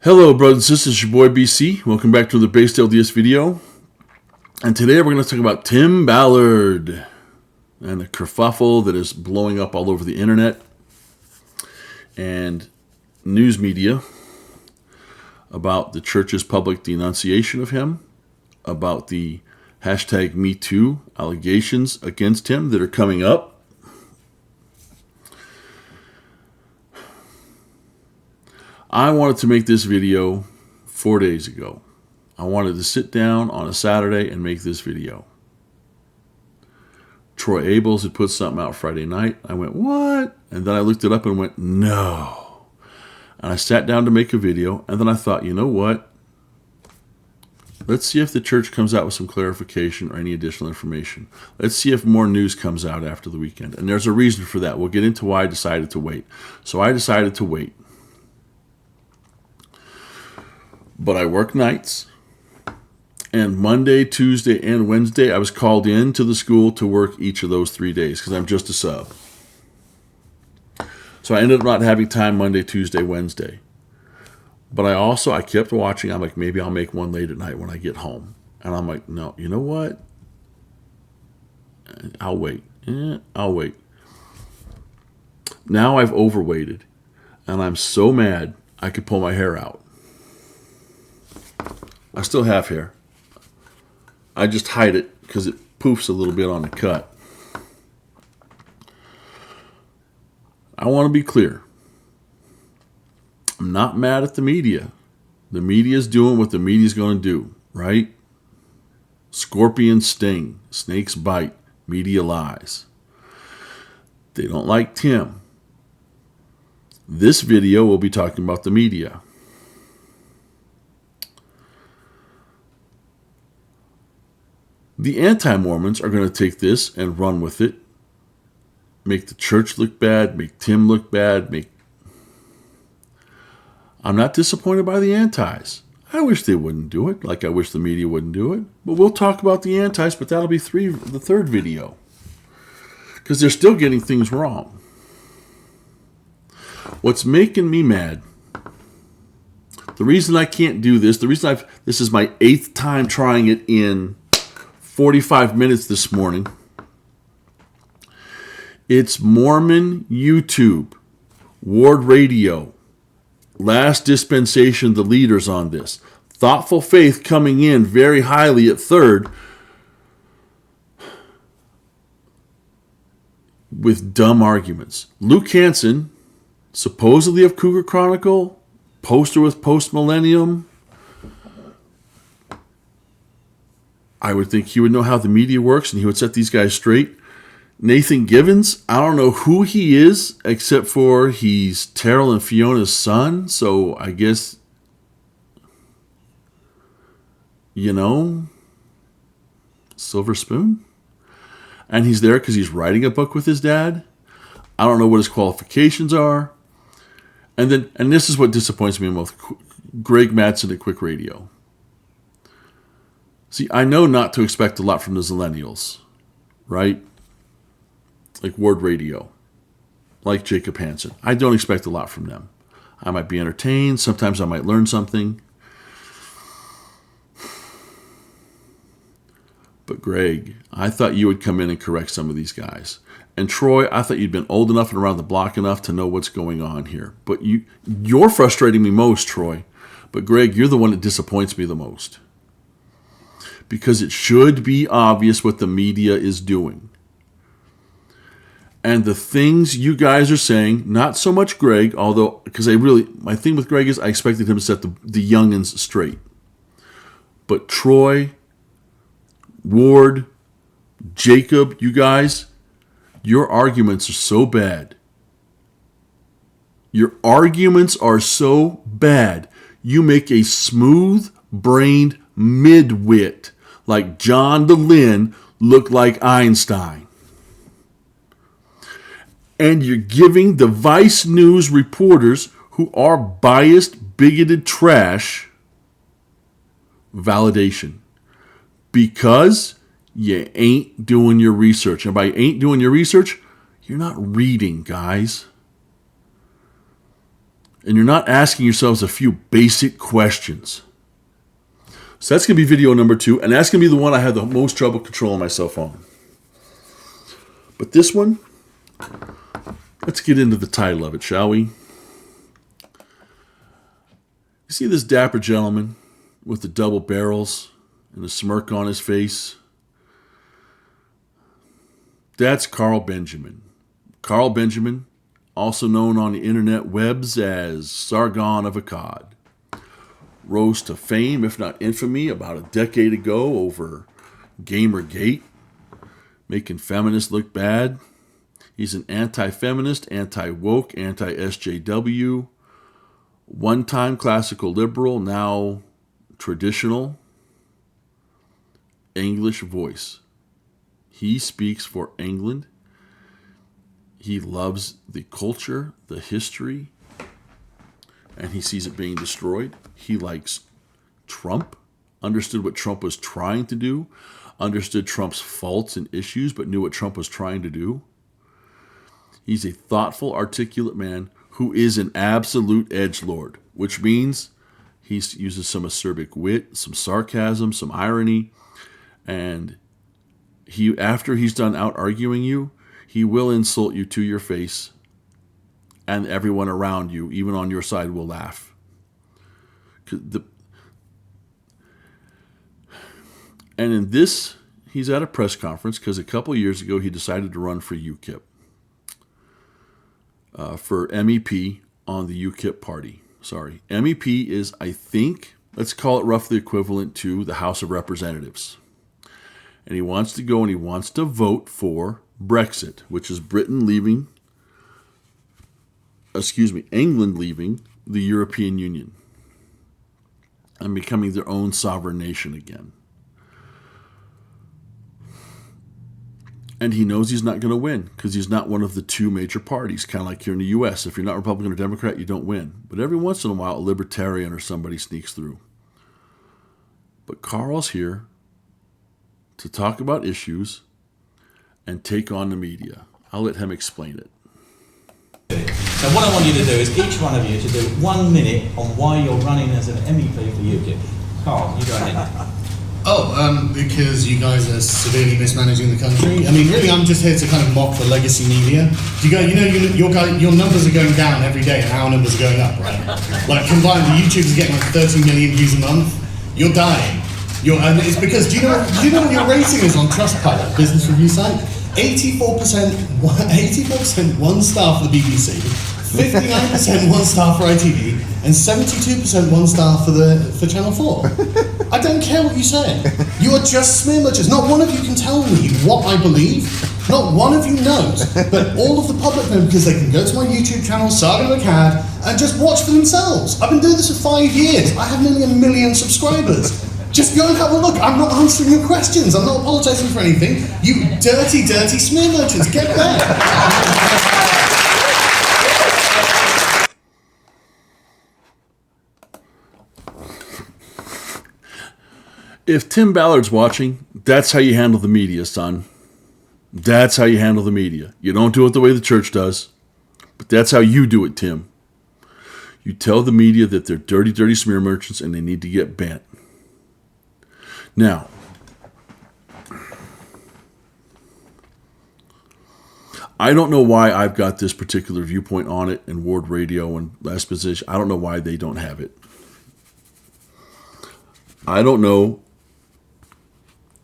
Hello, brothers and sisters. Your boy BC. Welcome back to the Based LDS video. And today we're going to talk about Tim Ballard and the kerfuffle that is blowing up all over the internet and news media about the church's public denunciation of him, about the hashtag #MeToo allegations against him that are coming up. I wanted to make this video 4 days ago. I wanted to sit down on a Saturday and make this video. Troy Abels had put something out Friday night. I went, what? And then I looked it up and went, no. And I sat down to make a video, and then I thought, you know what? Let's see if the church comes out with some clarification or any additional information. Let's see if more news comes out after the weekend. And there's a reason for that. We'll get into why I decided to wait. So I decided to wait. But I work nights, and Monday, Tuesday, and Wednesday, I was called in to the school to work each of those 3 days because I'm just a sub. So I ended up not having time Monday, Tuesday, Wednesday. But I kept watching. I'm like, maybe I'll make one late at night when I get home. And I'm like, no, you know what? I'll wait. I'll wait. Now I've overweighted, and I'm so mad I could pull my hair out. I still have hair. I just hide it because it poofs a little bit on the cut. I want to be clear. I'm not mad at the media. The media is doing what the media is going to do, right? Scorpions sting, snakes bite, media lies. They don't like Tim. This video will be talking about the media. The Anti-Mormons are going to take this and run with it, make the church look bad, make Tim look bad, I'm not disappointed by the Antis. I wish they wouldn't do it, like I wish the media wouldn't do it. But we'll talk about the Antis, but that'll be the third video. Because they're still getting things wrong. What's making me mad, the reason I can't do this, this is my 8th time trying it in 45 minutes this morning. It's Mormon YouTube, Ward Radio, Last Dispensation, the leaders on this. Thoughtful Faith coming in very highly at 3rd with dumb arguments. Luke Hansen, supposedly of Cougar Chronicle, poster with Post Millennium. I would think he would know how the media works and he would set these guys straight. Nathan Givens, I don't know who he is, except for he's Terrell and Fiona's son. So I guess, silver spoon. And he's there because he's writing a book with his dad. I don't know what his qualifications are. And this is what disappoints me most. Greg Madsen at Quick Radio. See, I know not to expect a lot from the Zillennials, right? Like Ward Radio, like Jacob Hansen. I don't expect a lot from them. I might be entertained. Sometimes I might learn something. But Greg, I thought you would come in and correct some of these guys. And Troy, I thought you'd been old enough and around the block enough to know what's going on here. But you're frustrating me most, Troy. But Greg, you're the one that disappoints me the most. Because it should be obvious what the media is doing. And the things you guys are saying, not so much Greg, although, because my thing with Greg is I expected him to set the youngins straight. But Troy, Ward, Jacob, you guys, your arguments are so bad. Your arguments are so bad. You make a smooth-brained midwit like John DeLynn look like Einstein. And you're giving the Vice News reporters who are biased, bigoted trash validation. Because you ain't doing your research. And by ain't doing your research, you're not reading, guys. and you're not asking yourselves a few basic questions. So that's going to be video number 2, and that's going to be the one I have the most trouble controlling myself on. But this one, let's get into the title of it, shall we? You see this dapper gentleman with the double barrels and a smirk on his face? That's Carl Benjamin. Carl Benjamin, also known on the internet webs as Sargon of Akkad, rose to fame, if not infamy, about a decade ago over Gamergate, making feminists look bad. He's an anti-feminist, anti-woke, anti-SJW, one-time classical liberal, now traditional English voice. He speaks for England. He loves the culture, the history, and he sees it being destroyed. He likes Trump, understood what Trump was trying to do, understood Trump's faults and issues, but knew what Trump was trying to do. He's a thoughtful, articulate man who is an absolute edgelord, which means he uses some acerbic wit, some sarcasm, some irony, and after he's done out arguing you, he will insult you to your face, and everyone around you, even on your side, will laugh. And in this, he's at a press conference because a couple years ago he decided to run for UKIP, for MEP on the UKIP party. Sorry, MEP is, I think, let's call it roughly equivalent to the House of Representatives. And he wants to go and he wants to vote for Brexit, which is England leaving the European Union and becoming their own sovereign nation again. And he knows he's not going to win because he's not one of the two major parties, kind of like here in the U.S. If you're not Republican or Democrat, you don't win. But every once in a while, a libertarian or somebody sneaks through. But Carl's here to talk about issues and take on the media. I'll let him explain it. So what I want you to do is each one of you to do 1 minute on why you're running as an MEP for UKIP. Carl, you go ahead. Because you guys are severely mismanaging the country. I mean, really, I'm just here to kind of mock the legacy media. Your numbers are going down every day, and our numbers are going up, right? Like combined, the YouTubers are getting like 30 million views a month. You're dying. And it's because do you know what your rating is on Trustpilot, business review site? 84% 1 star for the BBC, 59% 1 star for ITV, and 72% 1 star for Channel 4. I don't care what you say. You are just smear merchants. Not one of you can tell me what I believe. Not one of you knows. But all of the public know because they can go to my YouTube channel, Sargon of Akkad, and just watch for themselves. I've been doing this for 5 years. I have nearly 1 million subscribers. Just go and have a look. I'm not answering your questions. I'm not apologizing for anything. You dirty, dirty smear merchants. Get back. If Tim Ballard's watching, that's how you handle the media, son. That's how you handle the media. You don't do it the way the church does, but that's how you do it, Tim. You tell the media that they're dirty, dirty smear merchants and they need to get bent. Now, I don't know why I've got this particular viewpoint on it in Ward Radio and Last Position. I don't know why they don't have it. I don't know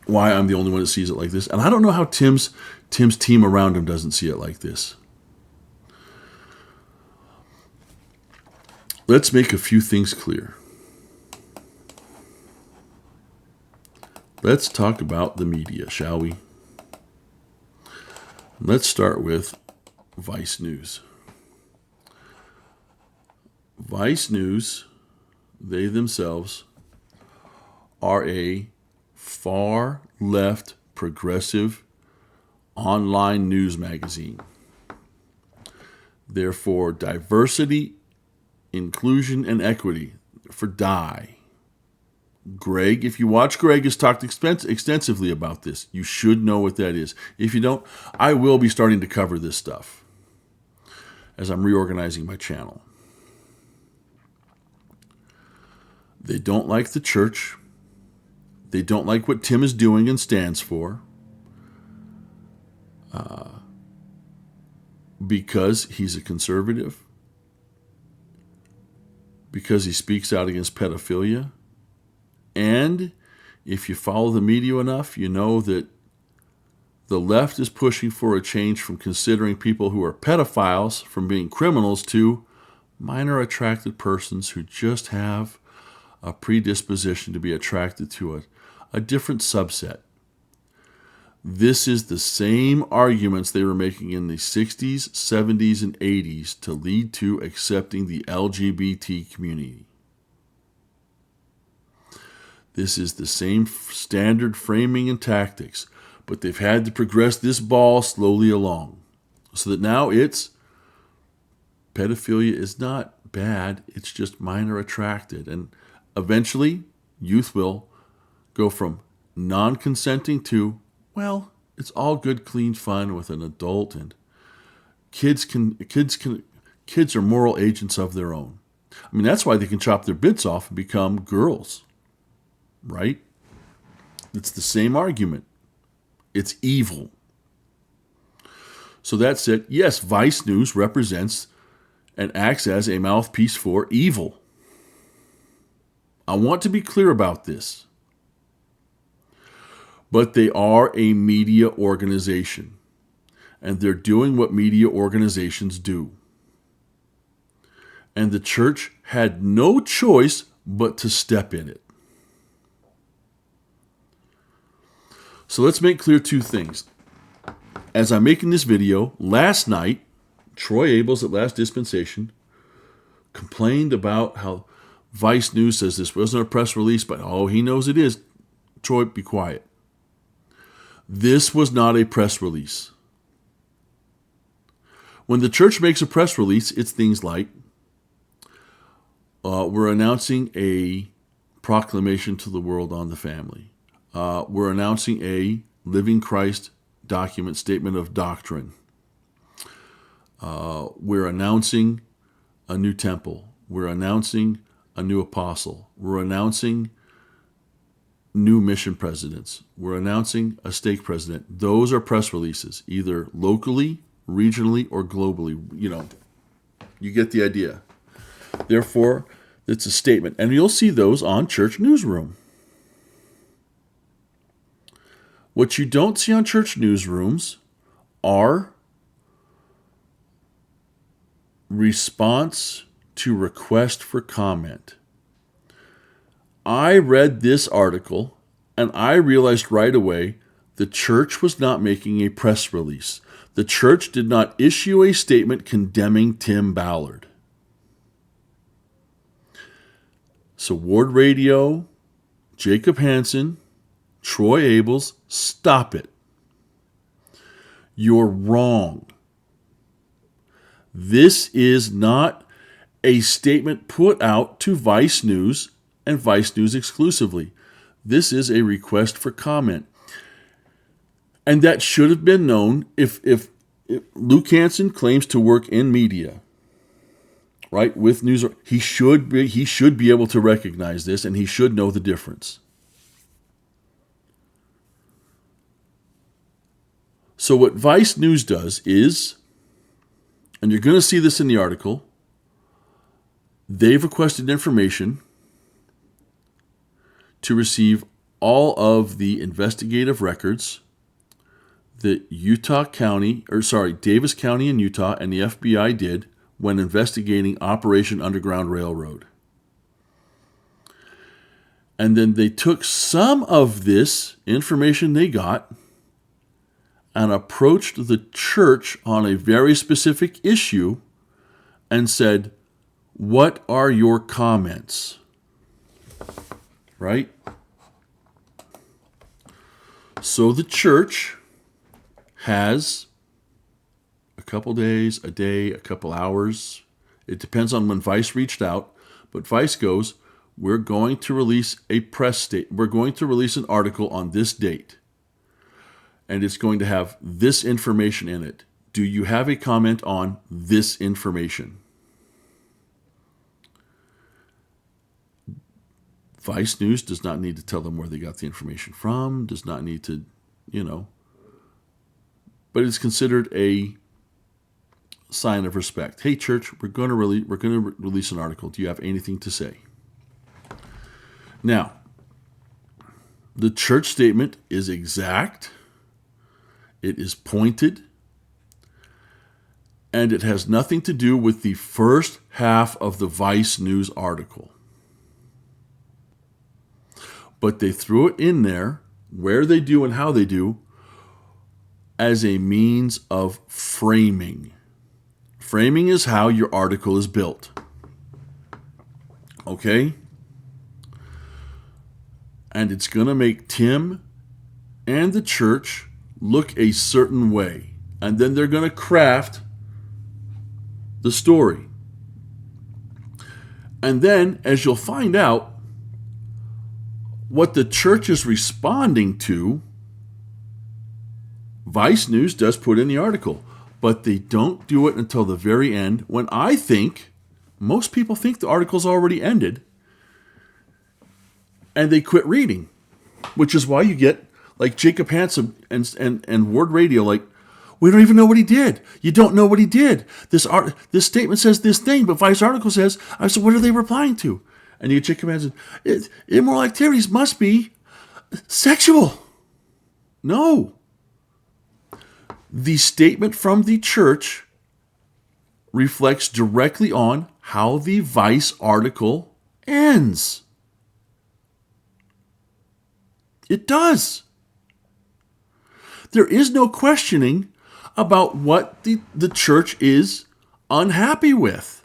why I'm the only one that sees it like this. And I don't know how Tim's team around him doesn't see it like this. Let's make a few things clear. Let's talk about the media, shall we? Let's start with Vice News. Vice News, they themselves are a far left progressive online news magazine. Therefore, diversity, inclusion, and equity for DIE. Greg, if you watch Greg, has talked extensively about this. You should know what that is. If you don't, I will be starting to cover this stuff as I'm reorganizing my channel. They don't like the church. They don't like what Tim is doing and stands for. Because he's a conservative. Because he speaks out against pedophilia. And if you follow the media enough, you know that the left is pushing for a change from considering people who are pedophiles from being criminals to minor attracted persons who just have a predisposition to be attracted to a different subset. This is the same arguments they were making in the 60s, 70s, and 80s to lead to accepting the LGBT community. This is the same standard framing and tactics, but they've had to progress this ball slowly along so that now pedophilia is not bad, it's just minor attracted. And eventually, youth will go from non-consenting to, well, it's all good, clean fun with an adult, and kids are moral agents of their own. I mean, that's why they can chop their bits off and become girls, right? It's the same argument. It's evil. So that's it. Yes, Vice News represents and acts as a mouthpiece for evil. I want to be clear about this. But they are a media organization, and they're doing what media organizations do. And the church had no choice but to step in it. So let's make clear two things. As I'm making this video, last night, Troy Abels at Last Dispensation complained about how Vice News says this wasn't a press release, but he knows it is. Troy, be quiet. This was not a press release. When the church makes a press release, it's things like, we're announcing a proclamation to the world on the family. We're announcing a Living Christ document, statement of doctrine. We're announcing a new temple. We're announcing a new apostle. We're announcing new mission presidents. We're announcing a stake president. Those are press releases, either locally, regionally, or globally. You get the idea. Therefore, it's a statement. And you'll see those on Church Newsroom. What you don't see on church newsrooms are response to request for comment. I read this article and I realized right away the church was not making a press release. The church did not issue a statement condemning Tim Ballard. So Ward Radio, Jacob Hansen, Troy Abels, stop it. You're wrong. This is not a statement put out to Vice News and Vice News exclusively. This is a request for comment. And that should have been known if Luke Hansen claims to work in media, right, with news. He should be able to recognize this, and he should know the difference. So what Vice News does is, and you're going to see this in the article, they've requested information to receive all of the investigative records that Davis County in Utah and the FBI did when investigating Operation Underground Railroad. And then they took some of this information they got and approached the church on a very specific issue and said, "What are your comments?" Right? So the church has a couple days, a day, a couple hours. It depends on when Vice reached out. But Vice goes, we're going to release a press statement. We're going to release an article on this date. And it's going to have this information in it. Do you have a comment on this information? Vice News does not need to tell them where they got the information from, does not need to, but it's considered a sign of respect. Hey, church, we're going to release an article. Do you have anything to say? Now, the church statement is exact, it is pointed, and it has nothing to do with the first half of the Vice News article. But they threw it in there, where they do and how they do, as a means of framing. Framing is how your article is built. Okay? And it's going to make Tim and the church look a certain way. And then they're going to craft the story. And then, as you'll find out, what the church is responding to, Vice News does put in the article. But they don't do it until the very end, when I think, most people think the article's already ended, and they quit reading. Which is why you get, like, Jacob Hansen and Word Radio, like, we don't even know what he did. You don't know what he did. This statement says this thing, but Vice article says, I said, what are they replying to? And you get Jacob Hansen, immoral activities must be sexual. No. The statement from the church reflects directly on how the Vice article ends. It does. There is no questioning about what the church is unhappy with.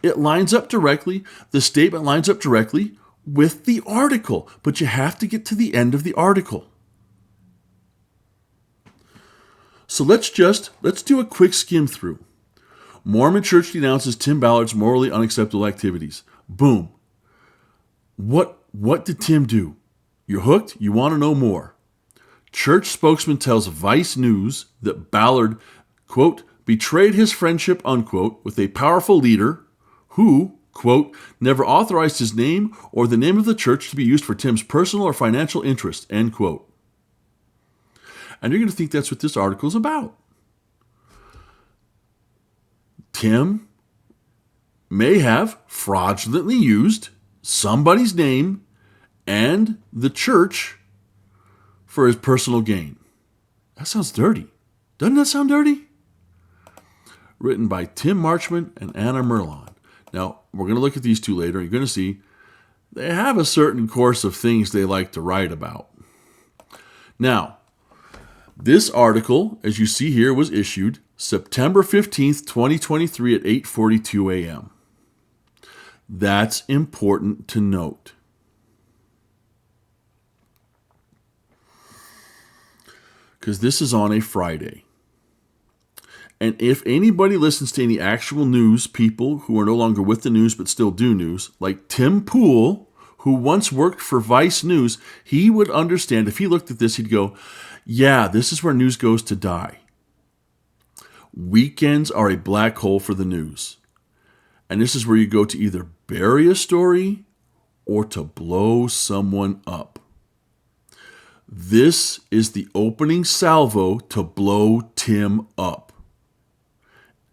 It lines up directly, the statement lines up directly with the article, but you have to get to the end of the article. So let's do a quick skim through. Mormon Church denounces Tim Ballard's morally unacceptable activities. Boom. What did Tim do? You're hooked? You want to know more. Church spokesman tells Vice News that Ballard, quote, betrayed his friendship, unquote, with a powerful leader who, quote, never authorized his name or the name of the church to be used for Tim's personal or financial interest, end quote. And you're going to think that's what this article is about. Tim may have fraudulently used somebody's name and the church for his personal gain. That sounds dirty. Doesn't that sound dirty? Written by Tim Marchman and Anna Merlon. Now, we're going to look at these two later. You're going to see they have a certain course of things they like to write about. Now, this article, as you see here, was issued September 15th, 2023 at 8:42 a.m. That's important to note. Because this is on a Friday. And if anybody listens to any actual news people who are no longer with the news but still do news, like Tim Poole, who once worked for Vice News, he would understand. If he looked at this, he'd go, yeah, this is where news goes to die. Weekends are a black hole for the news. And this is where you go to either bury a story or to blow someone up. This is the opening salvo to blow Tim up.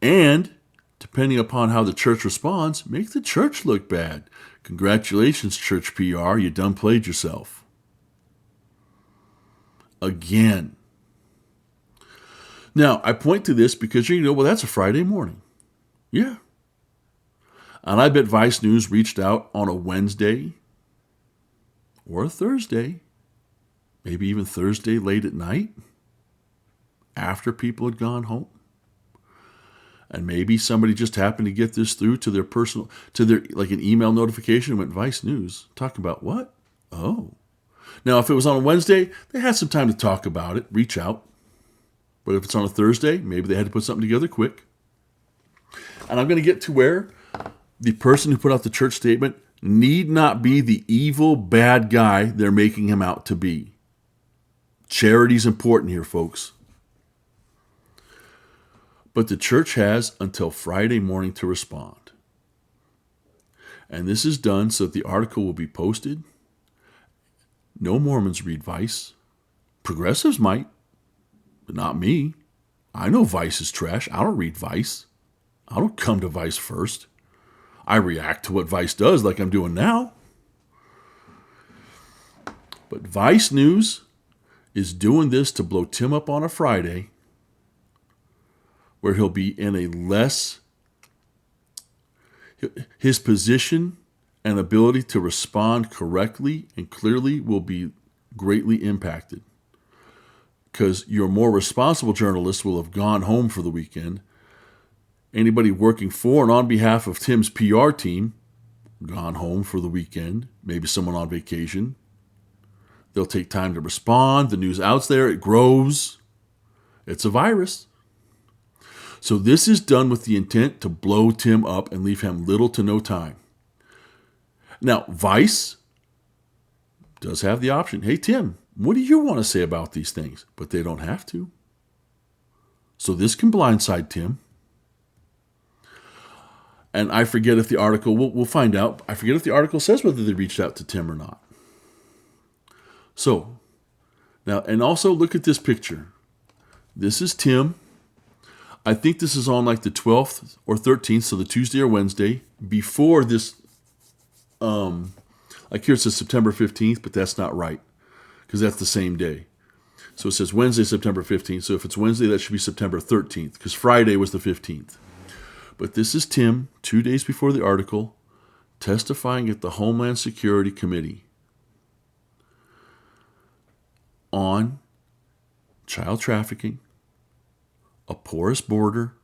And, depending upon how the church responds, make the church look bad. Congratulations, church PR, you done played yourself. Again. Now, I point to this because you know, well, that's a Friday morning. Yeah. And I bet Vice News reached out on a Wednesday or a Thursday, maybe even Thursday late at night, after people had gone home. And maybe somebody just happened to get this through to their like an email notification and went, Vice News, talk about what? Oh. Now, if it was on a Wednesday, they had some time to talk about it, reach out. But if it's on a Thursday, maybe they had to put something together quick. And I'm going to get to where the person who put out the church statement need not be the evil, bad guy they're making him out to be. Charity's important here, folks. But the church has until Friday morning to respond. And this is done so that the article will be posted. No Mormons read Vice. Progressives might, but not me. I know Vice is trash. I don't read Vice. I don't come to Vice first. I react to what Vice does like I'm doing now. But Vice News is doing this to blow Tim up on a Friday, where he'll be in a less, his position and ability to respond correctly and clearly will be greatly impacted. Because your more responsible journalists will have gone home for the weekend. Anybody working for and on behalf of Tim's PR team, gone home for the weekend, maybe someone on vacation. They'll take time to respond. The news out's there. It grows. It's a virus. So this is done with the intent to blow Tim up and leave him little to no time. Now, Vice does have the option. Hey, Tim, what do you want to say about these things? But they don't have to. So this can blindside Tim. And I forget if the article, we'll find out. I forget if the article says whether they reached out to Tim or not. So, now, and also look at this picture. This is Tim. I think this is on like the 12th or 13th, so the Tuesday or Wednesday, before this, like here it says September 15th, but that's not right, because that's the same day. So it says Wednesday, September 15th. So if it's Wednesday, that should be September 13th, because Friday was the 15th. But this is Tim, 2 days before the article, testifying at the Homeland Security Committee on child trafficking, a porous border,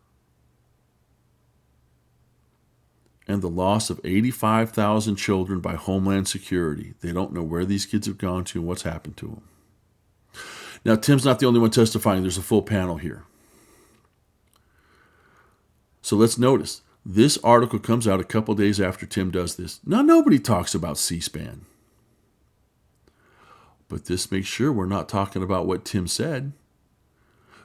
and the loss of 85,000 children by Homeland Security. They don't know where these kids have gone to and what's happened to them. Now, Tim's not the only one testifying. There's a full panel here. So let's notice, this article comes out a couple days after Tim does this. Now, nobody talks about C-SPAN. But this makes sure we're not talking about what Tim said.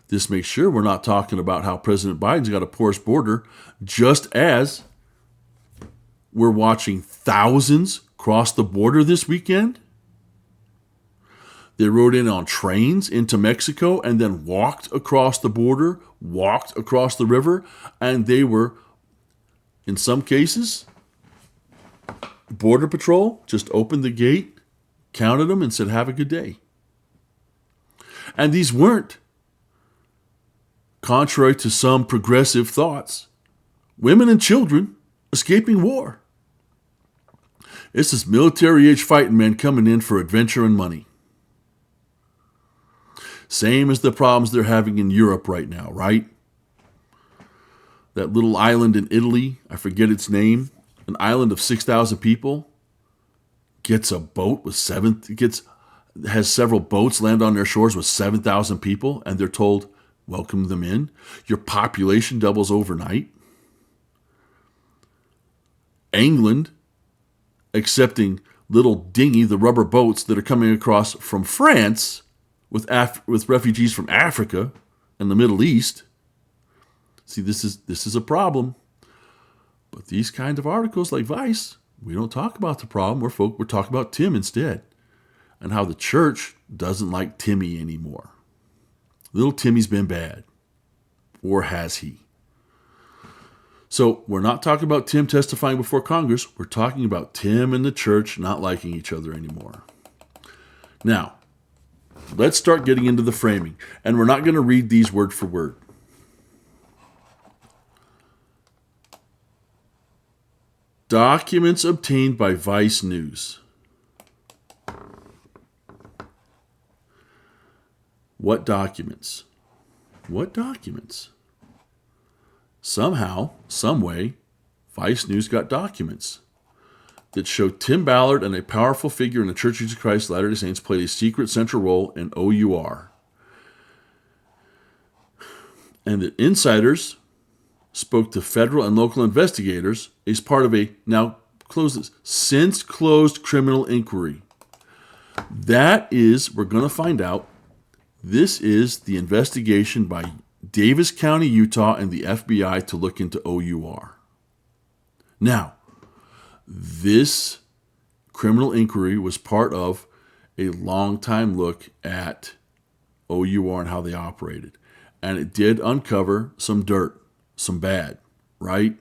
This makes sure we're not talking about how President Biden's got a porous border, just as we're watching thousands cross the border this weekend. They rode in on trains into Mexico and then walked across the border, walked across the river, and they were, in some cases, Border Patrol just opened the gate, counted them, and said, have a good day. And these weren't, contrary to some progressive thoughts, women and children escaping war. This is military-age fighting men coming in for adventure and money. Same as the problems they're having in Europe right now, right? That little island in Italy, I forget its name, an island of 6,000 people, gets a boat with has several boats land on their shores with 7,000 people, and they're told, welcome them in. Your population doubles overnight. England accepting little dinghy, the rubber boats that are coming across from France with refugees from Africa and the Middle East. See, this is a problem. But these kind of articles like Vice, we don't talk about the problem. We're talking about Tim instead, and how the church doesn't like Timmy anymore. Little Timmy's been bad, or has he? So we're not talking about Tim testifying before Congress. We're talking about Tim and the church not liking each other anymore. Now, let's start getting into the framing. And we're not going to read these word for word. Documents obtained by Vice News. What documents? What documents? Somehow, some way, Vice News got documents that show Tim Ballard and a powerful figure in the Church of Jesus Christ of Latter-day Saints played a secret central role in OUR. And that insiders spoke to federal and local investigators as part of a, now close this, since closed criminal inquiry. That is, we're going to find out, this is the investigation by Davis County, Utah, and the FBI to look into OUR. Now, This criminal inquiry was part of a long-time look at OUR and how they operated. And it did uncover some dirt, some bad, right?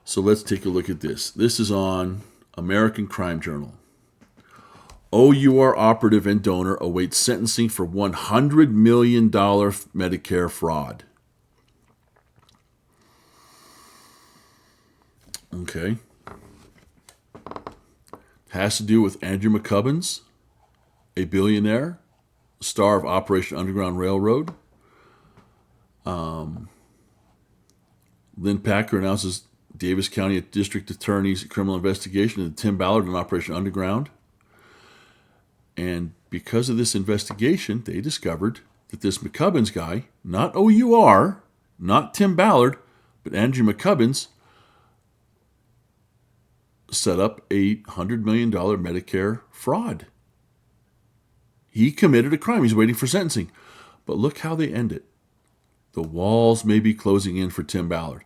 So let's take a look at this. This is on American Crime Journal. OUR operative and donor awaits sentencing for $100 million Medicare fraud. Okay. Has to do with Andrew McCubbins, a billionaire, star of Operation Underground Railroad. Lynn Packer announces Davis County District Attorney's criminal investigation into Tim Ballard and Operation Underground. And because of this investigation, they discovered that this McCubbins guy, not OUR, not Tim Ballard, but Andrew McCubbins, set up a $100 million Medicare fraud. He committed a crime. He's waiting for sentencing. But look how they end it. The walls may be closing in for Tim Ballard.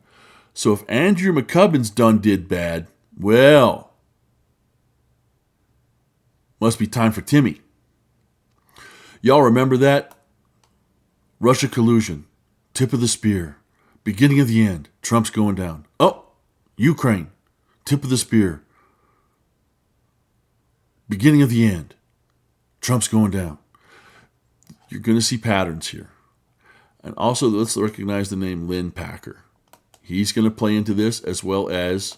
So if Andrew McCubbins done did bad, well, must be time for Timmy. Y'all remember that? Russia collusion, tip of the spear, beginning of the end, Trump's going down. Oh, Ukraine, tip of the spear, beginning of the end, Trump's going down. You're going to see patterns here. And also, let's recognize the name Lynn Packer. He's going to play into this, as well as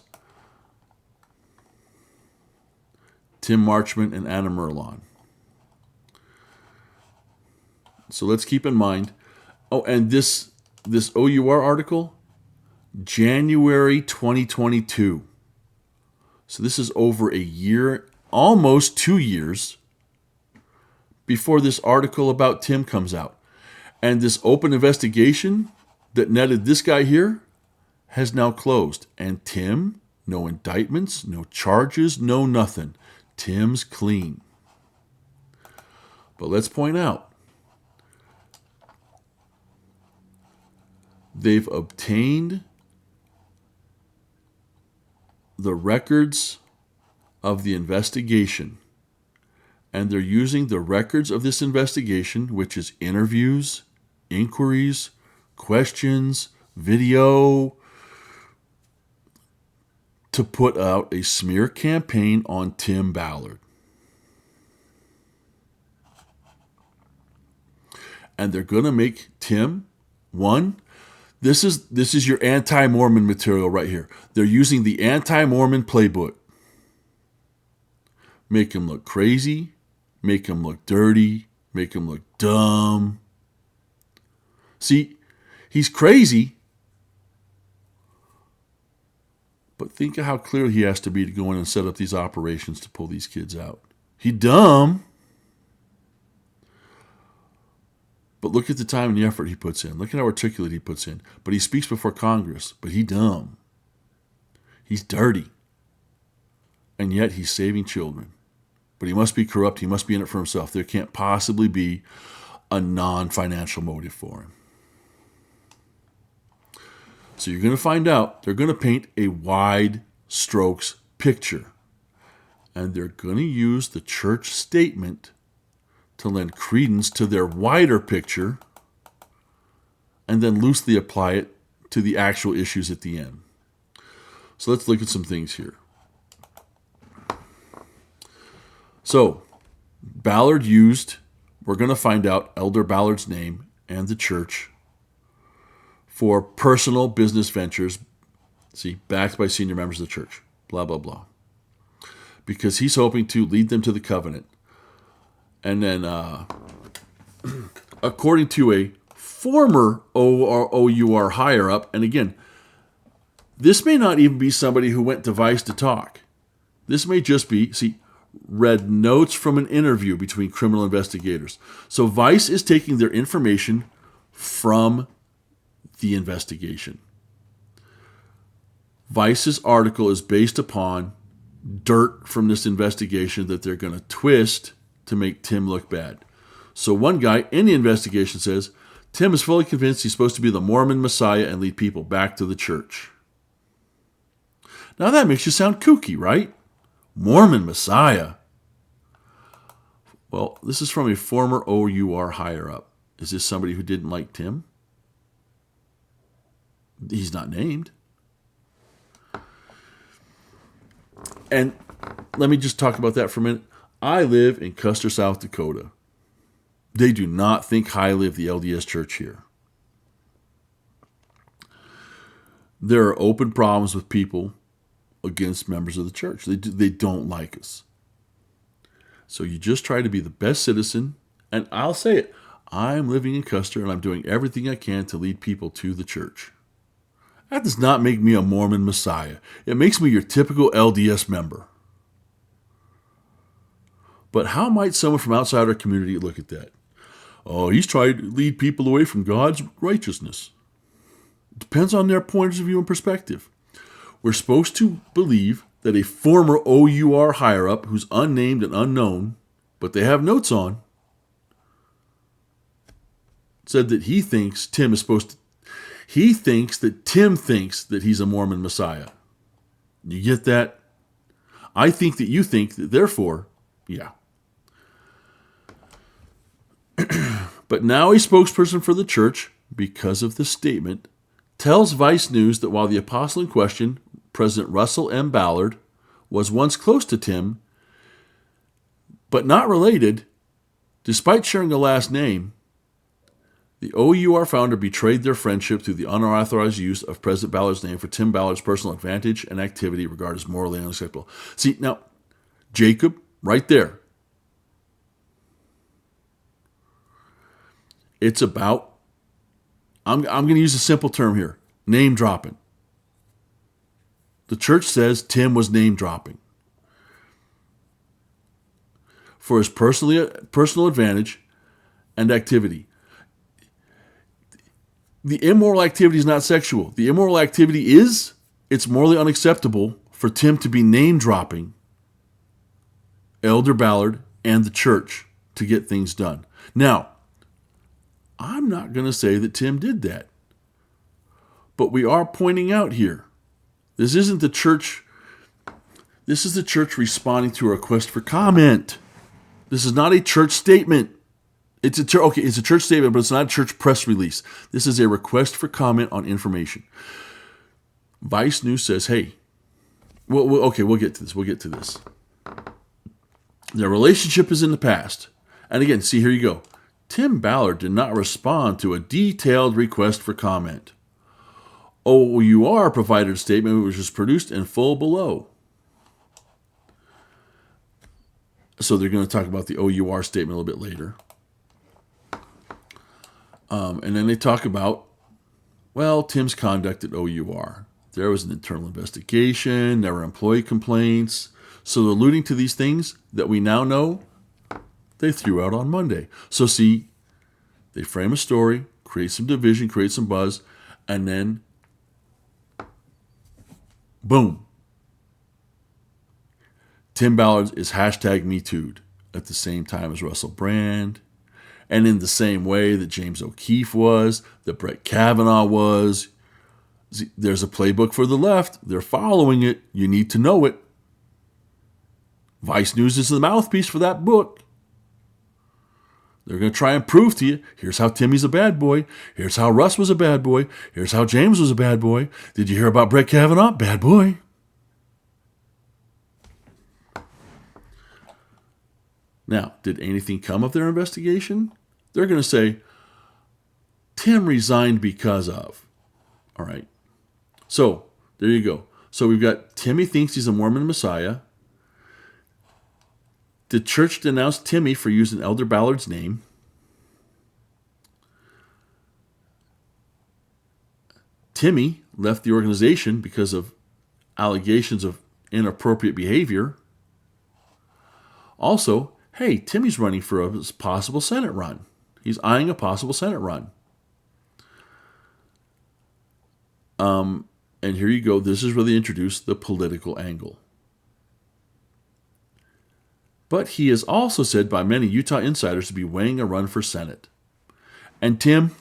Tim Marchman and Anna Merlon. So let's keep in mind. Oh, and this OUR article, January 2022. So this is over a year, almost 2 years, before this article about Tim comes out. And this open investigation that netted this guy here has now closed. And Tim, no indictments, no charges, no nothing. Tim's clean. But let's point out, they've obtained the records of the investigation. And they're using the records of this investigation, which is interviews, inquiries, questions, video, to put out a smear campaign on Tim Ballard. And they're going to make Tim, one, this is your anti-Mormon material right here. They're using the anti-Mormon playbook. Make him look crazy, make him look dirty, make him look dumb. See, he's crazy, but think of how clear he has to be to go in and set up these operations to pull these kids out. He dumb, but look at the time and the effort he puts in. Look at how articulate he puts in. But he speaks before Congress, but he dumb. He's dirty, and yet he's saving children. But he must be corrupt. He must be in it for himself. There can't possibly be a non-financial motive for him. So you're going to find out, they're going to paint a wide strokes picture. And they're going to use the church statement to lend credence to their wider picture and then loosely apply it to the actual issues at the end. So let's look at some things here. So, Ballard used, we're going to find out Elder Ballard's name and the church for personal business ventures, backed by senior members of the church, blah, blah, blah. Because he's hoping to lead them to the covenant. And then, according to a former OUR higher-up, and again, this may not even be somebody who went to Vice to talk. This may just be, read notes from an interview between criminal investigators. So Vice is taking their information from the investigation. Vice's article is based upon dirt from this investigation that they're going to twist to make Tim look bad. So one guy in the investigation says, Tim is fully convinced he's supposed to be the Mormon Messiah and lead people back to the church. Now that makes you sound kooky, right? Mormon Messiah. Well, this is from a former OUR higher-up. Is this somebody who didn't like Tim? He's not named. And let me just talk about that for a minute. I live in Custer, South Dakota. They do not think highly of the LDS Church here. There are open problems with people against members of the church. They don't like us. So you just try to be the best citizen. And I'll say it. I'm living in Custer and I'm doing everything I can to lead people to the church. That does not make me a Mormon Messiah. It makes me your typical LDS member. But how might someone from outside our community look at that? Oh, he's trying to lead people away from God's righteousness. It depends on their point of view and perspective. We're supposed to believe that a former OUR higher-up who's unnamed and unknown, but they have notes on, said that he thinks Tim thinks that he's a Mormon Messiah. You get that? I think that you think that, therefore, yeah. But now a spokesperson for the church, because of this statement, tells Vice News that while the apostle in question, President Russell M. Ballard, was once close to Tim, but not related, despite sharing a last name, the OUR founder betrayed their friendship through the unauthorized use of President Ballard's name for Tim Ballard's personal advantage and activity regarded as morally unacceptable. See, now, Jacob, right there. It's about, I'm going to use a simple term here, name dropping. The church says Tim was name dropping for his personal advantage and activity. The immoral activity is not sexual. The immoral activity is, it's morally unacceptable for Tim to be name dropping Elder Ballard and the church to get things done. Now, I'm not going to say that Tim did that. But we are pointing out here, this isn't the church, this is the church responding to a request for comment. This is not a church statement. It's a church statement, but it's not a church press release. This is a request for comment on information. Vice News says, hey, we'll get to this. Their relationship is in the past. And again, see, here you go. Tim Ballard did not respond to a detailed request for comment. OUR provided a statement which was produced in full below. So they're going to talk about the OUR statement a little bit later. And then they talk about, well, Tim's conduct at OUR. There was an internal investigation, there were employee complaints. So they're alluding to these things that we now know they threw out on Monday. So see, they frame a story, create some division, create some buzz, and then boom. Tim Ballard is #MeToo'd at the same time as Russell Brand, and in the same way that James O'Keefe was, that Brett Kavanaugh was. There's a playbook for the left. They're following it. You need to know it. Vice News is the mouthpiece for that book. They're going to try and prove to you, here's how Timmy's a bad boy. Here's how Russ was a bad boy. Here's how James was a bad boy. Did you hear about Brett Kavanaugh? Bad boy. Now, did anything come of their investigation? They're going to say, Tim resigned because of. All right. So, there you go. So we've got Timmy thinks he's a Mormon Messiah. The church denounced Timmy for using Elder Ballard's name. Timmy left the organization because of allegations of inappropriate behavior. Also, hey, Timmy's running for a possible Senate run. He's eyeing a possible Senate run. And here you go. This is where they introduce the political angle. But he is also said by many Utah insiders to be weighing a run for Senate. And Tim,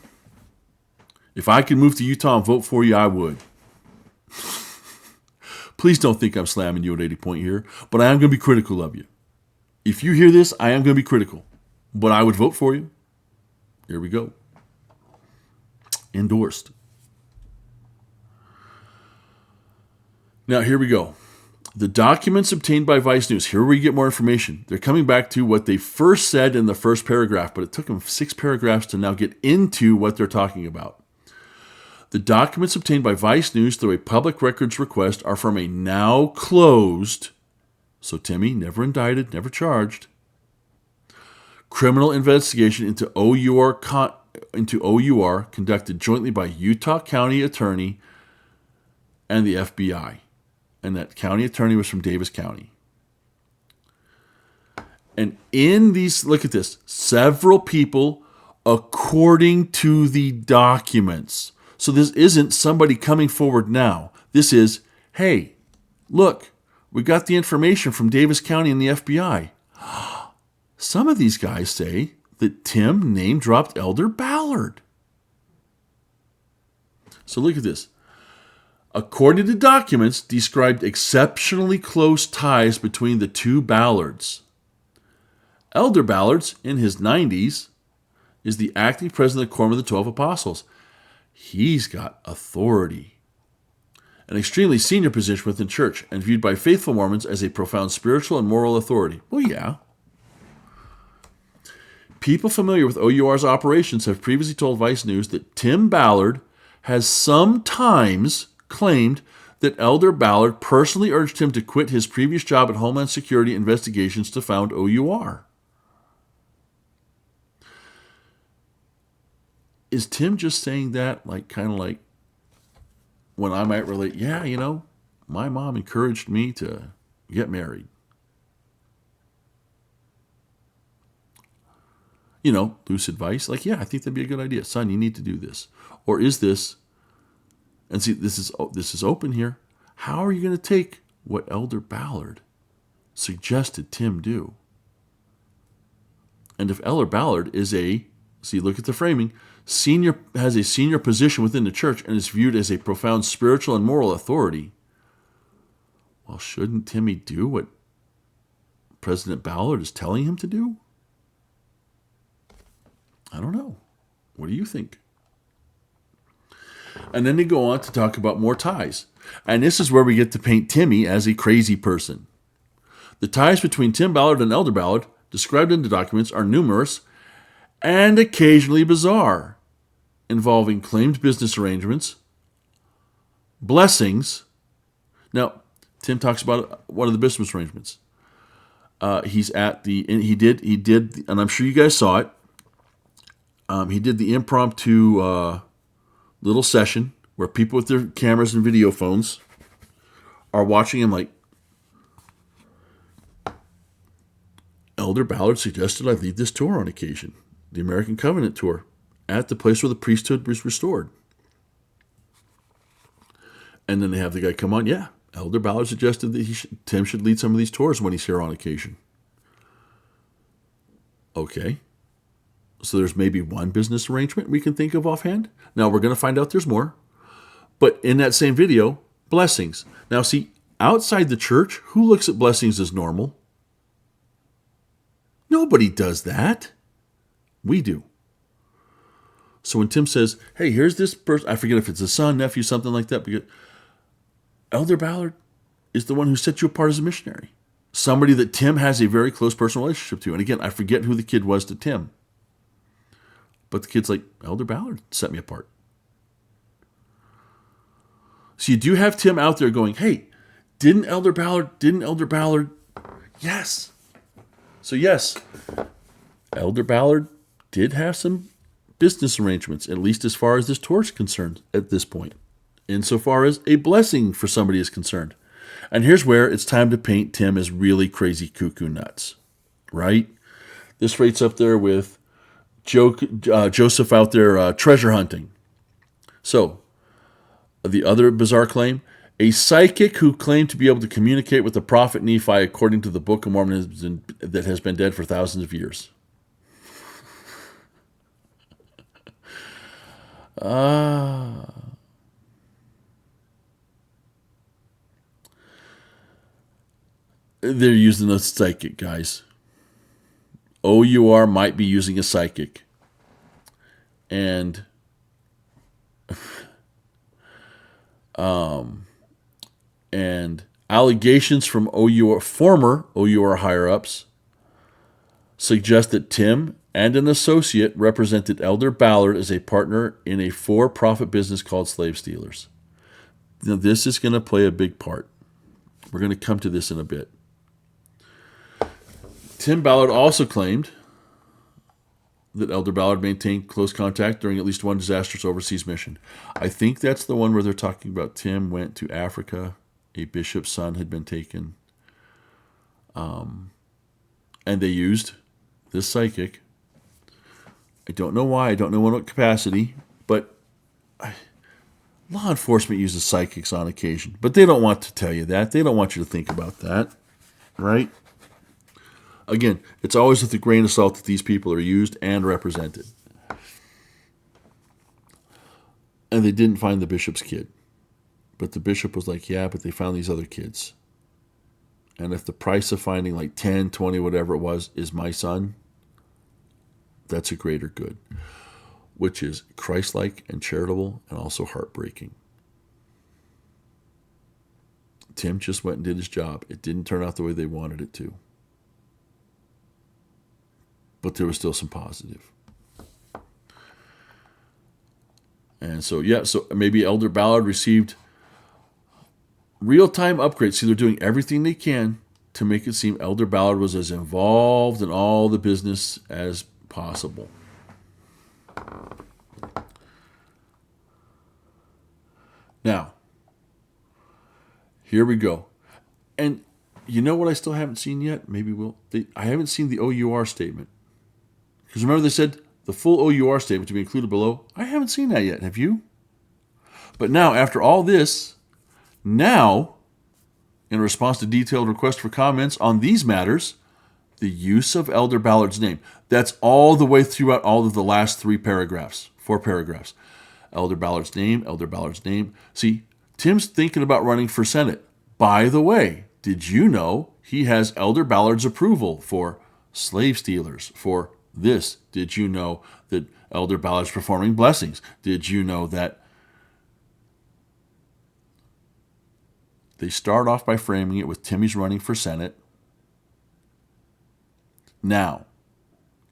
if I could move to Utah and vote for you, I would. Please don't think I'm slamming you at 80 Point here, but I am going to be critical of you. If you hear this, I am going to be critical, but I would vote for you. Here we go. Endorsed. Now, here we go. The documents obtained by Vice News. Here we get more information. They're coming back to what they first said in the first paragraph, but it took them 6 paragraphs to now get into what they're talking about. The documents obtained by Vice News through a public records request are from a now closed, so Timmy, never indicted, never charged, criminal investigation into OUR conducted jointly by Utah County Attorney and the FBI. And that county attorney was from Davis County. And in these, look at this, several people according to the documents. So this isn't somebody coming forward now. This is, hey, look, we got the information from Davis County and the FBI. Some of these guys say that Tim name-dropped Elder Ballard. So look at this. According to documents, described exceptionally close ties between the two Ballards. Elder Ballard, in his 90s, is the acting president of the Quorum of the 12 Apostles. He's got authority. An extremely senior position within the church and viewed by faithful Mormons as a profound spiritual and moral authority. Well, yeah. People familiar with OUR's operations have previously told Vice News that Tim Ballard has sometimes claimed that Elder Ballard personally urged him to quit his previous job at Homeland Security Investigations to found OUR. Is Tim just saying that, kind of like when I might relate, yeah, my mom encouraged me to get married. Loose advice, yeah, I think that'd be a good idea. Son, you need to do this. Or is this, and see, this is open here. How are you going to take what Elder Ballard suggested Tim do? And if Elder Ballard is look at the framing, has a senior position within the church and is viewed as a profound spiritual and moral authority, well, shouldn't Timmy do what President Ballard is telling him to do? I don't know. What do you think? And then they go on to talk about more ties. And this is where we get to paint Timmy as a crazy person. The ties between Tim Ballard and Elder Ballard, described in the documents, are numerous and occasionally bizarre, involving claimed business arrangements, blessings. Now, Tim talks about one of the business arrangements. He did, and I'm sure you guys saw it. He did the impromptu little session where people with their cameras and video phones are watching him Elder Ballard suggested I lead this tour on occasion, the American Covenant tour, at the place where the priesthood was restored. And then they have the guy come on, yeah, Elder Ballard suggested that Tim should lead some of these tours when he's here on occasion. Okay. So there's maybe one business arrangement we can think of offhand. Now we're going to find out there's more. But in that same video, blessings. Now see, outside the church, who looks at blessings as normal? Nobody does that. We do. So when Tim says, hey, here's this person, I forget if it's a son, nephew, something like that, because Elder Ballard is the one who set you apart as a missionary. Somebody that Tim has a very close personal relationship to. And again, I forget who the kid was to Tim. But the kid's like, Elder Ballard set me apart. So you do have Tim out there going, hey, didn't Elder Ballard? Yes. So yes, Elder Ballard did have some business arrangements, at least as far as this tour is concerned at this point, insofar as a blessing for somebody is concerned. And here's where it's time to paint Tim as really crazy cuckoo nuts, right? This rates up there with Joseph out there treasure hunting. So, the other bizarre claim, a psychic who claimed to be able to communicate with the prophet Nephi according to the Book of Mormon that has been dead for thousands of years. They're using a psychic, guys. OUR might be using a psychic. And allegations from former OUR higher-ups suggest that Tim and an associate represented Elder Ballard as a partner in a for-profit business called Slave Stealers. Now, this is going to play a big part. We're going to come to this in a bit. Tim Ballard also claimed that Elder Ballard maintained close contact during at least one disastrous overseas mission. I think that's the one where they're talking about Tim went to Africa, a bishop's son had been taken, and they used this psychic. I don't know why, I don't know in what capacity, but law enforcement uses psychics on occasion, but they don't want to tell you that. They don't want you to think about that, right? Again, it's always with a grain of salt that these people are used and represented. And they didn't find the bishop's kid. But the bishop was like, yeah, but they found these other kids. And if the price of finding like 10, 20, whatever it was, is my son, that's a greater good. Which is Christ-like and charitable and also heartbreaking. Tim just went and did his job. It didn't turn out the way they wanted it to. But there was still some positive. And so, yeah, so maybe Elder Ballard received real-time upgrades. See, they're doing everything they can to make it seem Elder Ballard was as involved in all the business as possible. Now, here we go. And you know what I still haven't seen yet? Maybe I haven't seen the OUR statement. Because remember they said the full OUR statement to be included below? I haven't seen that yet. Have you? But now, after all this, now, in response to detailed requests for comments on these matters, the use of Elder Ballard's name. That's all the way throughout all of the last 4 paragraphs. Elder Ballard's name, Elder Ballard's name. See, Tim's thinking about running for Senate. By the way, did you know he has Elder Ballard's approval for slave stealers, for this? Did you know that Elder Ballard's performing blessings? Did you know that? They start off by framing it with Timmy's running for Senate. Now,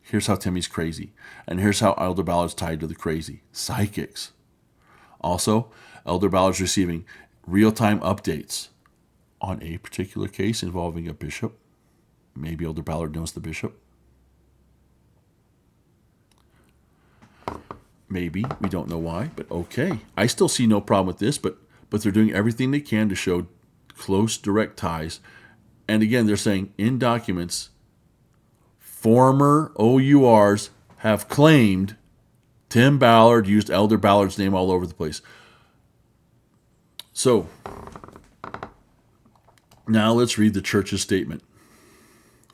here's how Timmy's crazy. And here's how Elder Ballard's tied to the crazy. Psychics. Also, Elder Ballard's receiving real-time updates on a particular case involving a bishop. Maybe Elder Ballard knows the bishop. Maybe. We don't know why, but okay. I still see no problem with this, but they're doing everything they can to show close, direct ties. And again, they're saying in documents, former OURs have claimed Tim Ballard used Elder Ballard's name all over the place. So, now let's read the church's statement.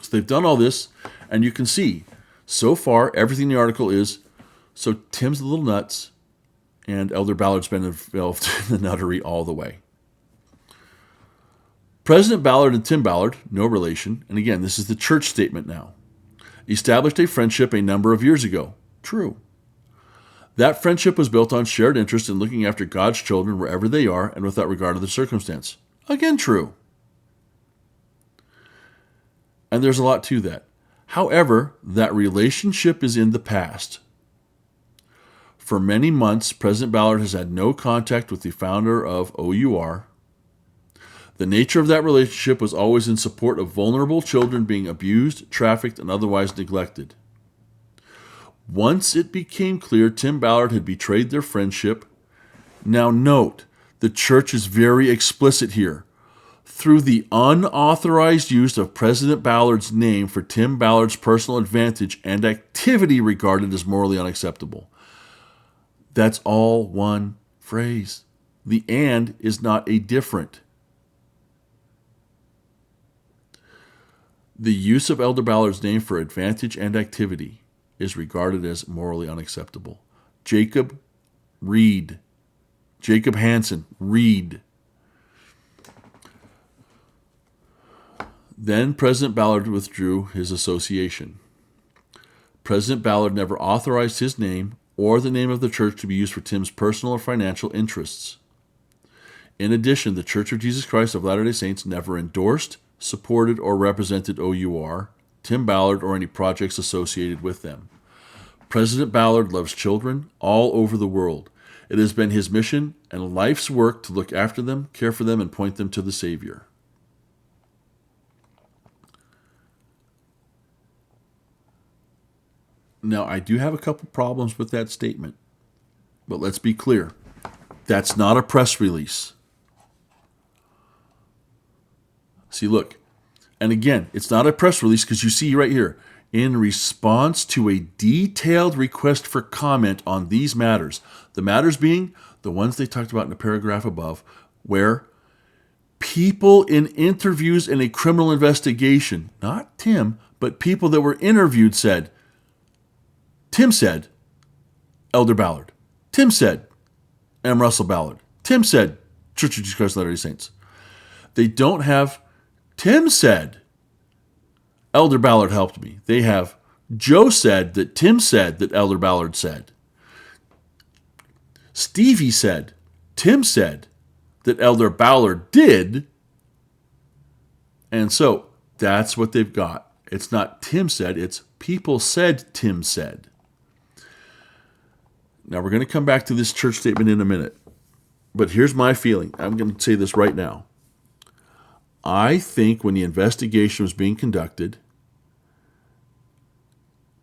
So they've done all this, and you can see, so far, everything in the article is, so Tim's a little nuts, and Elder Ballard's been involved in the nuttery all the way. President Ballard and Tim Ballard, no relation, and again, this is the church statement now, established a friendship a number of years ago. True. That friendship was built on shared interest in looking after God's children wherever they are and without regard to the circumstance. Again, true. And there's a lot to that. However, that relationship is in the past. For many months, President Ballard has had no contact with the founder of OUR. The nature of that relationship was always in support of vulnerable children being abused, trafficked, and otherwise neglected. Once it became clear Tim Ballard had betrayed their friendship, now note, the church is very explicit here. Through the unauthorized use of President Ballard's name for Tim Ballard's personal advantage and activity regarded as morally unacceptable. That's all one phrase. The and is not a different. The use of Elder Ballard's name for advantage and activity is regarded as morally unacceptable. Jacob Hansen, read. Then President Ballard withdrew his association. President Ballard never authorized his name or the name of the church to be used for Tim's personal or financial interests. In addition, the Church of Jesus Christ of Latter-day Saints never endorsed, supported, or represented OUR, Tim Ballard, or any projects associated with them. President Ballard loves children all over the world. It has been his mission and life's work to look after them, care for them, and point them to the Savior. Now, I do have a couple problems with that statement, but let's be clear. That's not a press release. See, look. And again, it's not a press release because you see right here, in response to a detailed request for comment on these matters, the matters being the ones they talked about in the paragraph above, where people in interviews in a criminal investigation, not Tim, but people that were interviewed said, Tim said, Elder Ballard. Tim said, M. Russell Ballard. Tim said, Church of Jesus Christ of Latter-day Saints. They don't have Tim said, Elder Ballard helped me. They have Joe said that Tim said that Elder Ballard said. Stevie said, Tim said that Elder Ballard did. And so that's what they've got. It's not Tim said, it's people said Tim said. Now we're going to come back to this church statement in a minute. But here's my feeling. I'm going to say this right now. I think when the investigation was being conducted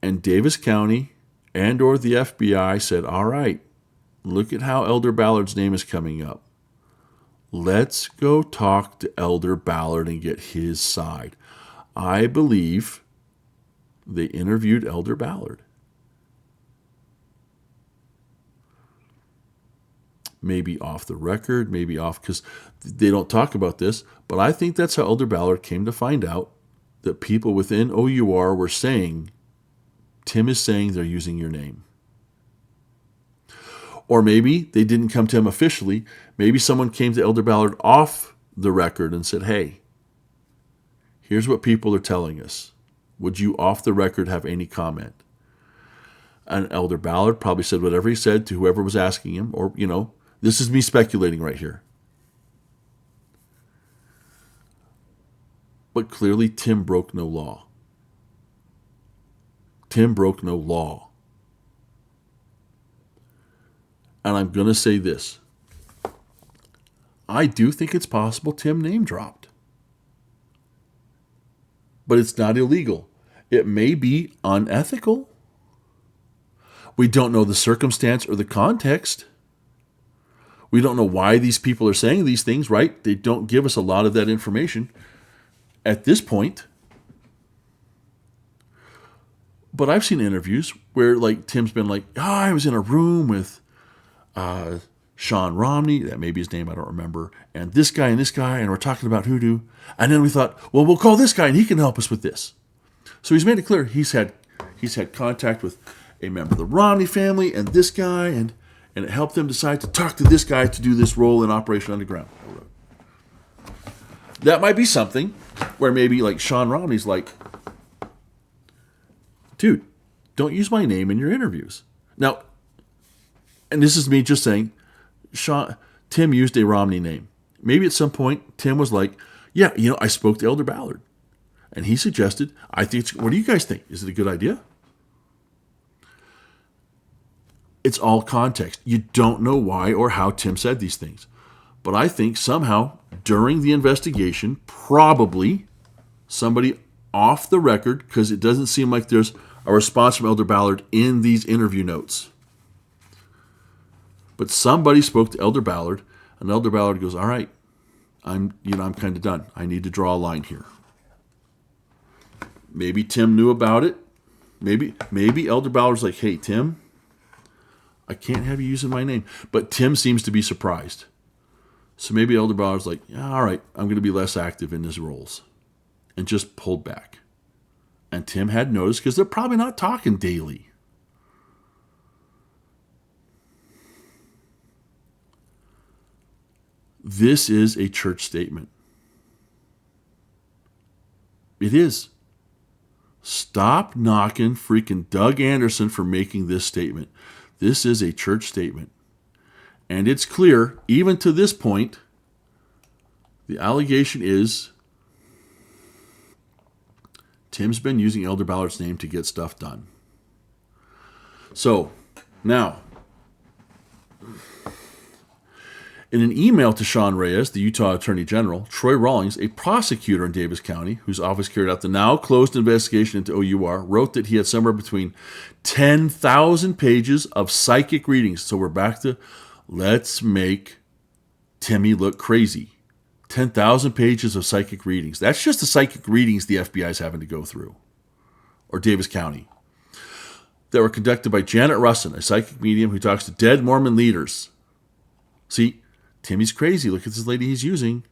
and Davis County and or the FBI said, all right, look at how Elder Ballard's name is coming up. Let's go talk to Elder Ballard and get his side. I believe they interviewed Elder Ballard. Maybe off the record, maybe off, because they don't talk about this, but I think that's how Elder Ballard came to find out that people within OUR were saying, Tim is saying they're using your name. Or maybe they didn't come to him officially. Maybe someone came to Elder Ballard off the record and said, hey, here's what people are telling us. Would you off the record have any comment? And Elder Ballard probably said whatever he said to whoever was asking him, or, this is me speculating right here. But clearly Tim broke no law. Tim broke no law. And I'm going to say this. I do think it's possible Tim name dropped. But it's not illegal. It may be unethical. We don't know the circumstance or the context. We don't know why these people are saying these things, right? They don't give us a lot of that information at this point. But I've seen interviews where Tim's been like, I was in a room with Sean Romney, that may be his name, I don't remember, and this guy, and we're talking about hoodoo. And then we thought, well, we'll call this guy and he can help us with this. So he's made it clear he's had contact with a member of the Romney family and this guy, and it helped them decide to talk to this guy to do this role in Operation Underground. That might be something where maybe Sean Romney's like, dude, don't use my name in your interviews. Now, and this is me just saying, Tim used a Romney name. Maybe at some point Tim was like, yeah, I spoke to Elder Ballard. And he suggested, what do you guys think? Is it a good idea? It's all context. You don't know why or how Tim said these things. But I think somehow during the investigation, probably somebody off the record, because it doesn't seem like there's a response from Elder Ballard in these interview notes. But somebody spoke to Elder Ballard, and Elder Ballard goes, all right, I'm kind of done. I need to draw a line here. Maybe Tim knew about it. Maybe Elder Ballard's like, hey, Tim, I can't have you using my name. But Tim seems to be surprised. So maybe Elder Ballard's like, yeah, all right, I'm going to be less active in his roles. And just pulled back. And Tim had noticed because they're probably not talking daily. This is a church statement. It is. Stop knocking freaking Doug Anderson for making this statement. This is a church statement. And it's clear, even to this point, the allegation is Tim's been using Elder Ballard's name to get stuff done. So, now, in an email to Sean Reyes, the Utah Attorney General, Troy Rawlings, a prosecutor in Davis County, whose office carried out the now closed investigation into OUR, wrote that he had somewhere between 10,000 pages of psychic readings. So we're back to, let's make Timmy look crazy. 10,000 pages of psychic readings. That's just the psychic readings the FBI is having to go through, or Davis County, that were conducted by Janet Russin, a psychic medium who talks to dead Mormon leaders. See, Timmy's crazy. Look at this lady he's using.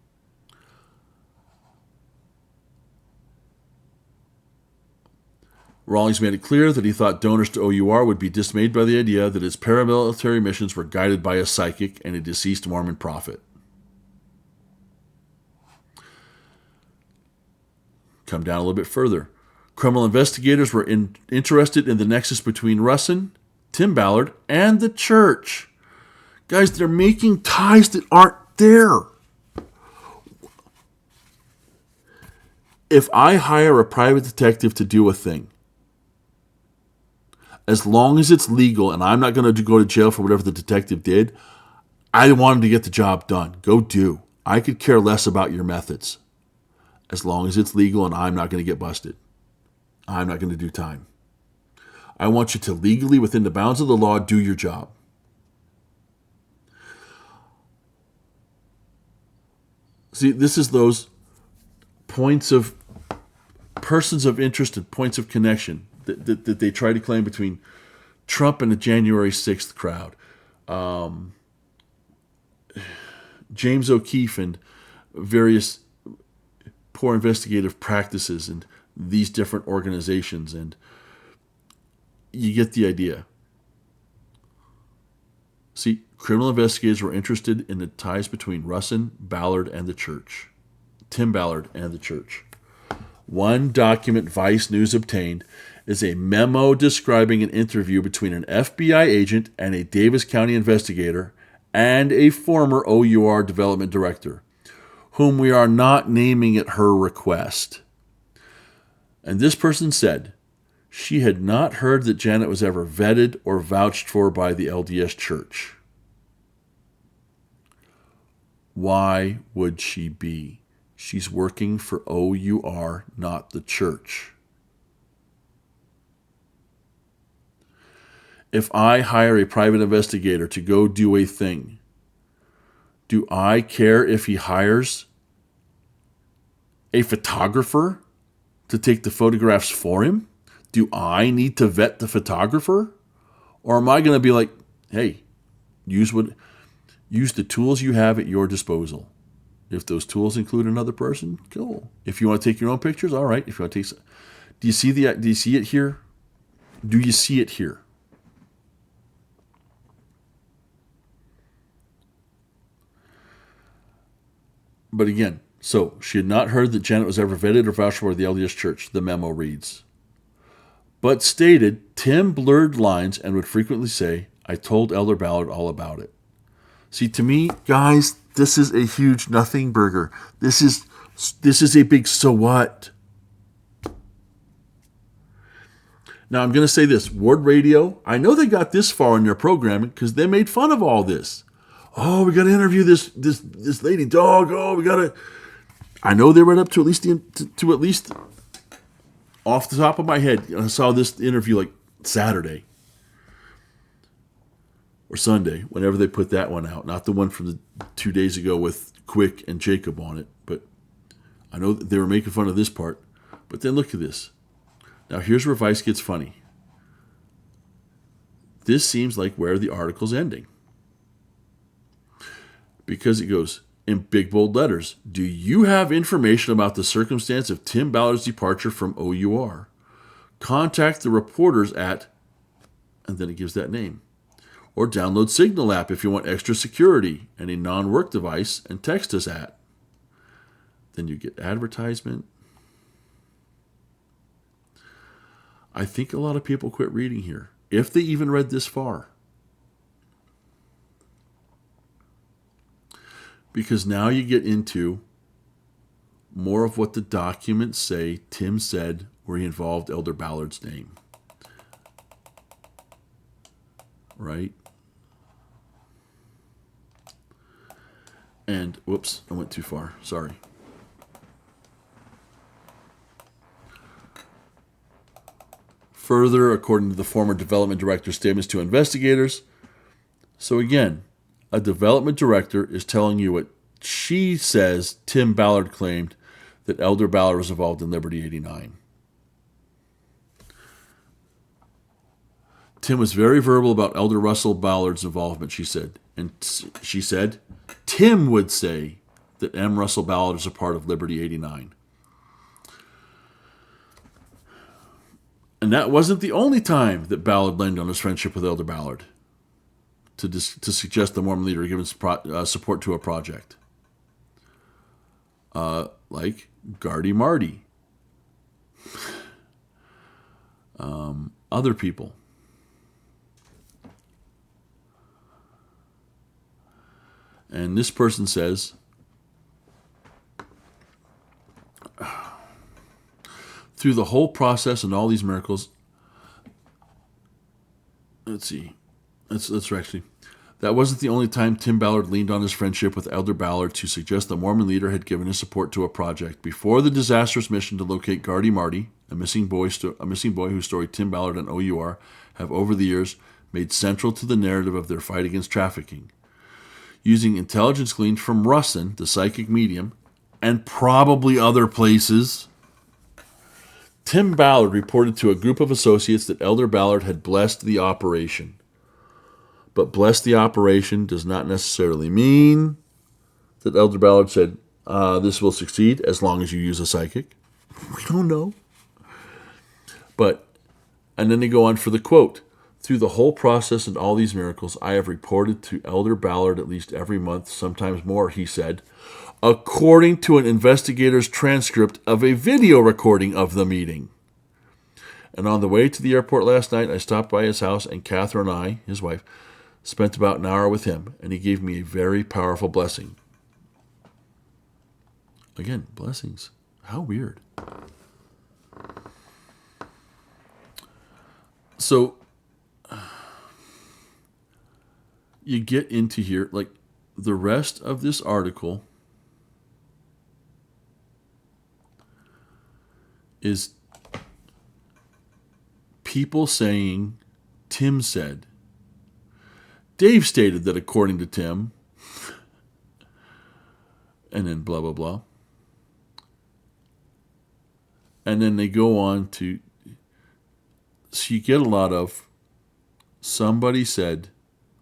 Rawlings made it clear that he thought donors to OUR would be dismayed by the idea that its paramilitary missions were guided by a psychic and a deceased Mormon prophet. Come down a little bit further. Criminal investigators were interested in the nexus between Russin, Tim Ballard, and the church. Guys, they're making ties that aren't there. If I hire a private detective to do a thing, as long as it's legal and I'm not going to go to jail for whatever the detective did, I want him to get the job done. Go do. I could care less about your methods. As long as it's legal and I'm not going to get busted. I'm not going to do time. I want you to legally, within the bounds of the law, do your job. See, this is those points of persons of interest and points of connection that they try to claim between Trump and the January 6th crowd. James O'Keefe and various poor investigative practices and these different organizations, and you get the idea. See, criminal investigators were interested in the ties between Russin, Ballard, and the church. Tim Ballard and the church. One document Vice News obtained is a memo describing an interview between an FBI agent and a Davis County investigator and a former OUR development director, whom we are not naming at her request. And this person said she had not heard that Janet was ever vetted or vouched for by the LDS Church. Why would she be? She's working for OUR, not the church. If I hire a private investigator to go do a thing, do I care if he hires a photographer to take the photographs for him? Do I need to vet the photographer? Or am I going to be like, hey, use the tools you have at your disposal. If those tools include another person, cool. If you want to take your own pictures, all right. If you want to take, do you see it here? Do you see it here? But again, so she had not heard that Janet was ever vetted or vouched for by the LDS Church, the memo reads. But stated, Tim blurred lines and would frequently say, I told Elder Ballard all about it. See, to me, guys, this is a huge nothing burger. This is a big so what. Now, I'm going to say this. Ward Radio, I know they got this far in their programming because they made fun of all this. Oh, we got to interview this lady dog. Oh, we got to. I know they read up to at least off the top of my head. I saw this interview like Saturday or Sunday, whenever they put that one out. Not the one from the 2 days ago with Quick and Jacob on it, but I know they were making fun of this part. But then look at this. Now here's where Vice gets funny. This seems like where the article's ending. Because it goes, in big bold letters, do you have information about the circumstance of Tim Ballard's departure from OUR? Contact the reporters at, and then it gives that name. Or download Signal app if you want extra security and a non-work device, and text us at. Then you get advertisement. I think a lot of people quit reading here, if they even read this far. Because now you get into more of what the documents say Tim said where he involved Elder Ballard's name. Right? And, whoops, I went too far. Sorry. Further, according to the former development director's statements to investigators, so again, a development director is telling you what she says Tim Ballard claimed that Elder Ballard was involved in Liberty 89. Tim was very verbal about Elder Russell Ballard's involvement, she said. And she said, Tim would say that M. Russell Ballard is a part of Liberty 89. And that wasn't the only time that Ballard leaned on his friendship with Elder Ballard to suggest the Mormon leader give support to a project. Like Gardy Marty. Other people. And this person says, through the whole process and all these miracles, let's see, let's actually, that wasn't the only time Tim Ballard leaned on his friendship with Elder Ballard to suggest the Mormon leader had given his support to a project. Before the disastrous mission to locate Gardy Marty, a missing boy whose story Tim Ballard and OUR have over the years made central to the narrative of their fight against trafficking. Using intelligence gleaned from Russin, the psychic medium, and probably other places, Tim Ballard reported to a group of associates that Elder Ballard had blessed the operation. But blessed the operation does not necessarily mean that Elder Ballard said, this will succeed as long as you use a psychic. We don't know. And then they go on for the quote. Through the whole process and all these miracles, I have reported to Elder Ballard at least every month, sometimes more, he said, according to an investigator's transcript of a video recording of the meeting. And on the way to the airport last night, I stopped by his house, and Catherine and I, his wife, spent about an hour with him, and he gave me a very powerful blessing. Again, blessings. How weird. So, you get into here, like the rest of this article is people saying, Tim said. Dave stated that according to Tim, and then blah, blah, blah. And then they go on to, so you get a lot of, somebody said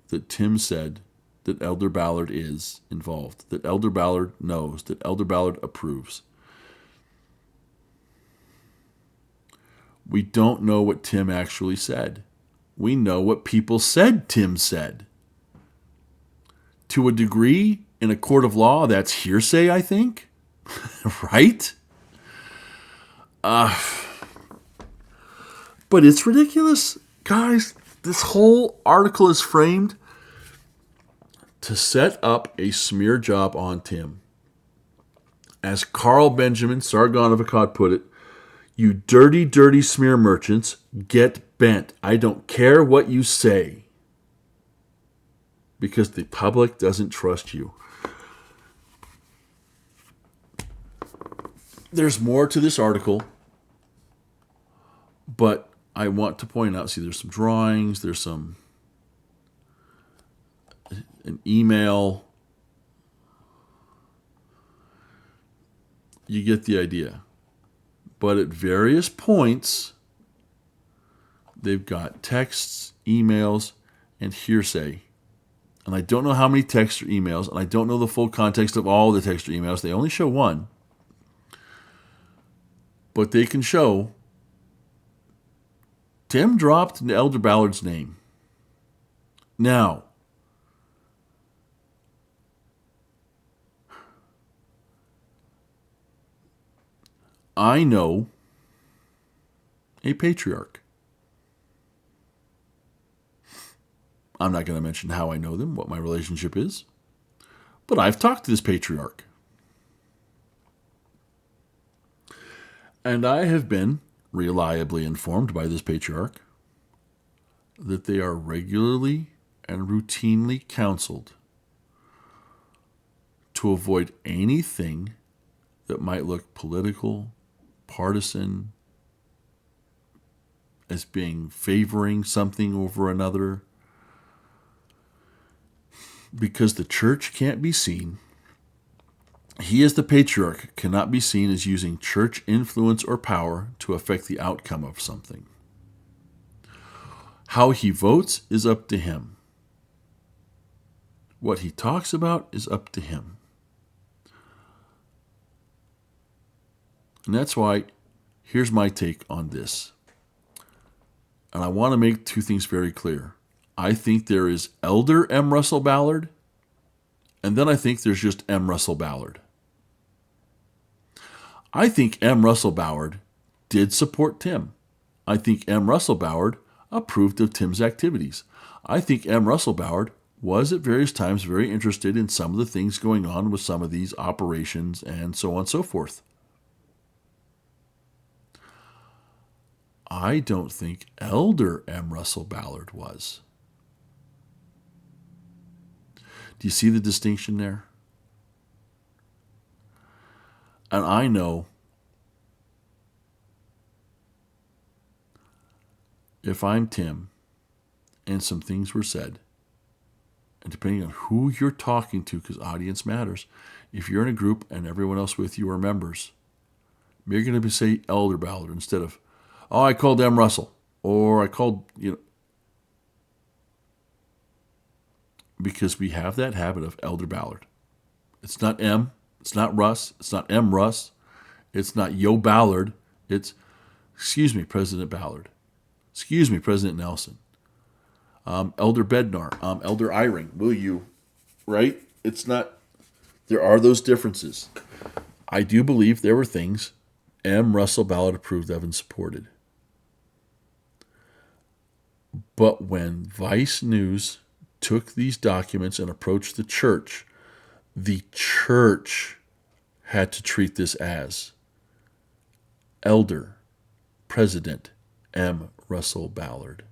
that Tim said that Elder Ballard is involved, that Elder Ballard knows, that Elder Ballard approves. We don't know what Tim actually said. We know what people said Tim said. To a degree, in a court of law, that's hearsay, I think. Right? But it's ridiculous. Guys, this whole article is framed to set up a smear job on Tim. As Carl Benjamin, Sargon of Akkad, put it, you dirty, dirty smear merchants, get bent. I don't care what you say. Because the public doesn't trust you. There's more to this article, but I want to point out, see, there's some drawings, there's an email. You get the idea. But at various points, they've got texts, emails, and hearsay. And I don't know how many texts or emails, and I don't know the full context of all the texts or emails. They only show one. But they can show Tim dropped Elder Ballard's name. Now, I know a patriarch. I'm not going to mention how I know them, what my relationship is, but I've talked to this patriarch. And I have been reliably informed by this patriarch that they are regularly and routinely counseled to avoid anything that might look political, partisan, as being favoring something over another, because the church can't be seen. He, as the patriarch, cannot be seen as using church influence or power to affect the outcome of something. How he votes is up to him. What he talks about is up to him. And that's why, here's my take on this. And I want to make two things very clear. I think there is Elder M. Russell Ballard, and then I think there's just M. Russell Ballard. I think M. Russell Ballard did support Tim. I think M. Russell Ballard approved of Tim's activities. I think M. Russell Ballard was at various times very interested in some of the things going on with some of these operations and so on and so forth. I don't think Elder M. Russell Ballard was. Do you see the distinction there? And I know if I'm Tim and some things were said, and depending on who you're talking to, because audience matters, if you're in a group and everyone else with you are members, you're going to say Elder Ballard instead of, oh, I called M. Russell, or I called, because we have that habit of Elder Ballard. It's not M, it's not Russ, it's not M. Russ, it's not Yo Ballard, it's, excuse me, President Ballard. Excuse me, President Nelson. Elder Bednar, Elder Eyring, will you, right? It's not, there are those differences. I do believe there were things M. Russell Ballard approved of and supported. But when Vice News took these documents and approached the church had to treat this as Elder President M. Russell Ballard.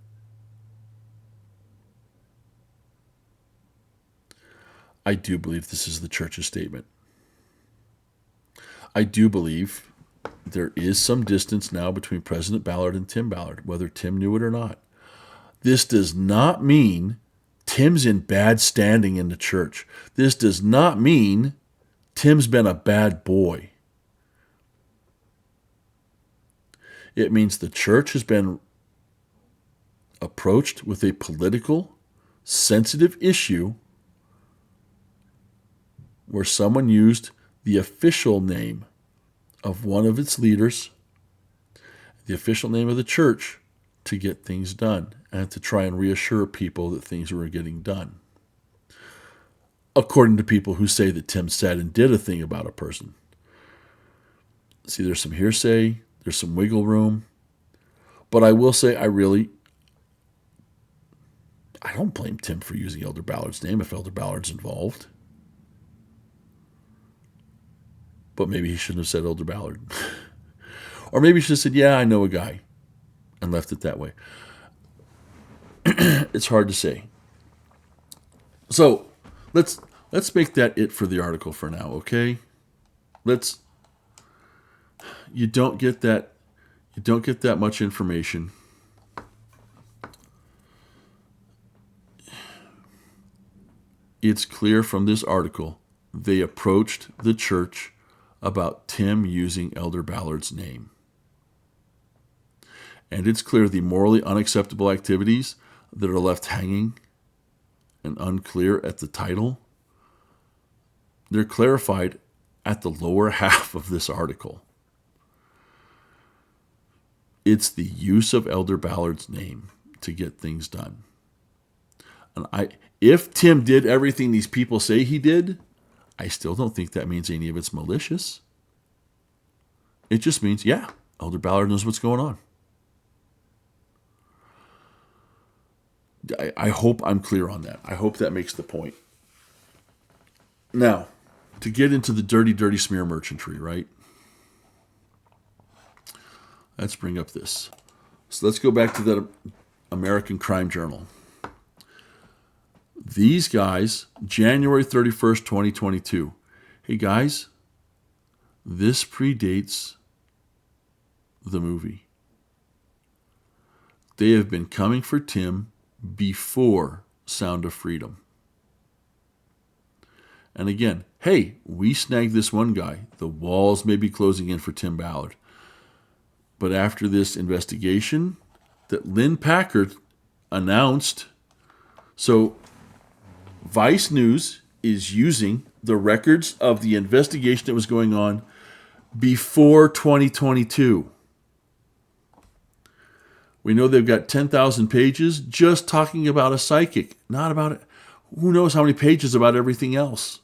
I do believe this is the church's statement. I do believe there is some distance now between President Ballard and Tim Ballard, whether Tim knew it or not. This does not mean Tim's in bad standing in the church. This does not mean Tim's been a bad boy. It means the church has been approached with a political, sensitive issue where someone used the official name of one of its leaders, the official name of the church, to get things done and to try and reassure people that things were getting done. According to people who say that Tim said and did a thing about a person. See, there's some hearsay, there's some wiggle room, but I will say I don't blame Tim for using Elder Ballard's name if Elder Ballard's involved. But maybe he shouldn't have said Elder Ballard. Or maybe he should have said, yeah, I know a guy, and left it that way. It's hard to say. So let's make that it for the article for now, okay? You don't get that much information. It's clear from this article they approached the church about Tim using Elder Ballard's name. And it's clear the morally unacceptable activities that are left hanging and unclear at the title, they're clarified at the lower half of this article. It's the use of Elder Ballard's name to get things done. And if Tim did everything these people say he did, I still don't think that means any of it's malicious. It just means, yeah, Elder Ballard knows what's going on. I hope I'm clear on that. I hope that makes the point. Now, to get into the dirty, dirty smear merchantry, right? Let's bring up this. So let's go back to that American Crime Journal. These guys, January 31st, 2022. Hey guys, this predates the movie. They have been coming for Tim before Sound of Freedom. And again, hey, we snagged this one guy. The walls may be closing in for Tim Ballard. But after this investigation that Lynn Packard announced, so Vice News is using the records of the investigation that was going on before 2022. We know they've got 10,000 pages just talking about a psychic, not about it. Who knows how many pages about everything else.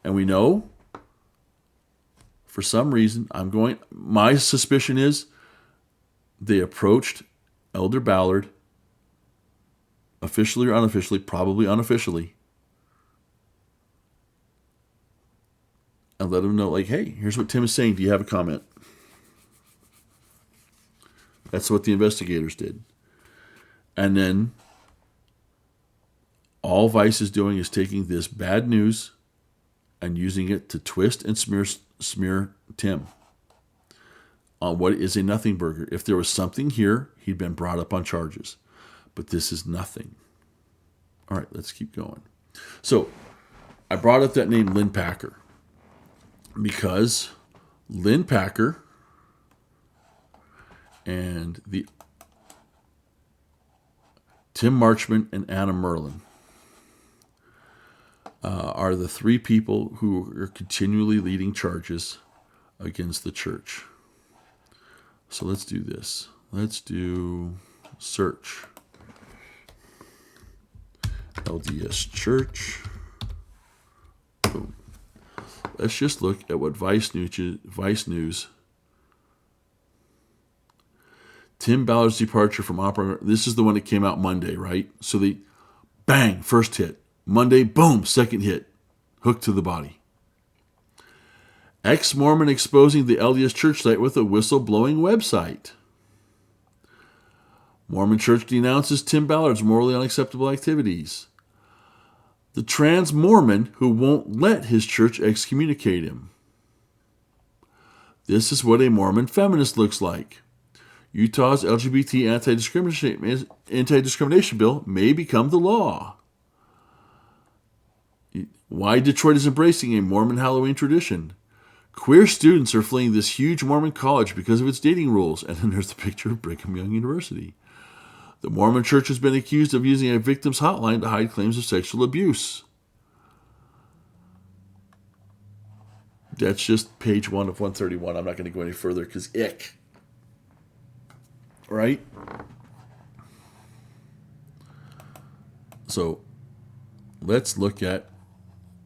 And we know, for some reason, my suspicion is they approached Elder Ballard, officially or unofficially, probably unofficially, and let him know, like, hey, here's what Tim is saying. Do you have a comment? That's what the investigators did. And then all Vice is doing is taking this bad news and using it to twist and smear Tim on what is a nothing burger. If there was something here, he'd been brought up on charges. But this is nothing. All right, let's keep going. So I brought up that name, Lynn Packer, because Lynn Packer and the Tim Marchman and Anna Merlin are the three people who are continually leading charges against the church. So let's do this. Let's do search. LDS Church. Boom. Let's just look at what Vice News. Tim Ballard's departure from opera. This is the one that came out Monday, right? So they, bang, first hit. Monday, boom, second hit. Hook to the body. Ex-Mormon exposing the LDS Church site with a whistleblowing website. Mormon Church denounces Tim Ballard's morally unacceptable activities. The trans Mormon who won't let his church excommunicate him. This is what a Mormon feminist looks like. Utah's LGBT anti-discrimination bill may become the law. Why Detroit is embracing a Mormon Halloween tradition. Queer students are fleeing this huge Mormon college because of its dating rules. And then there's the picture of Brigham Young University. The Mormon Church has been accused of using a victim's hotline to hide claims of sexual abuse. That's just page 1 of 131. I'm not going to go any further because ick. Right? So let's look at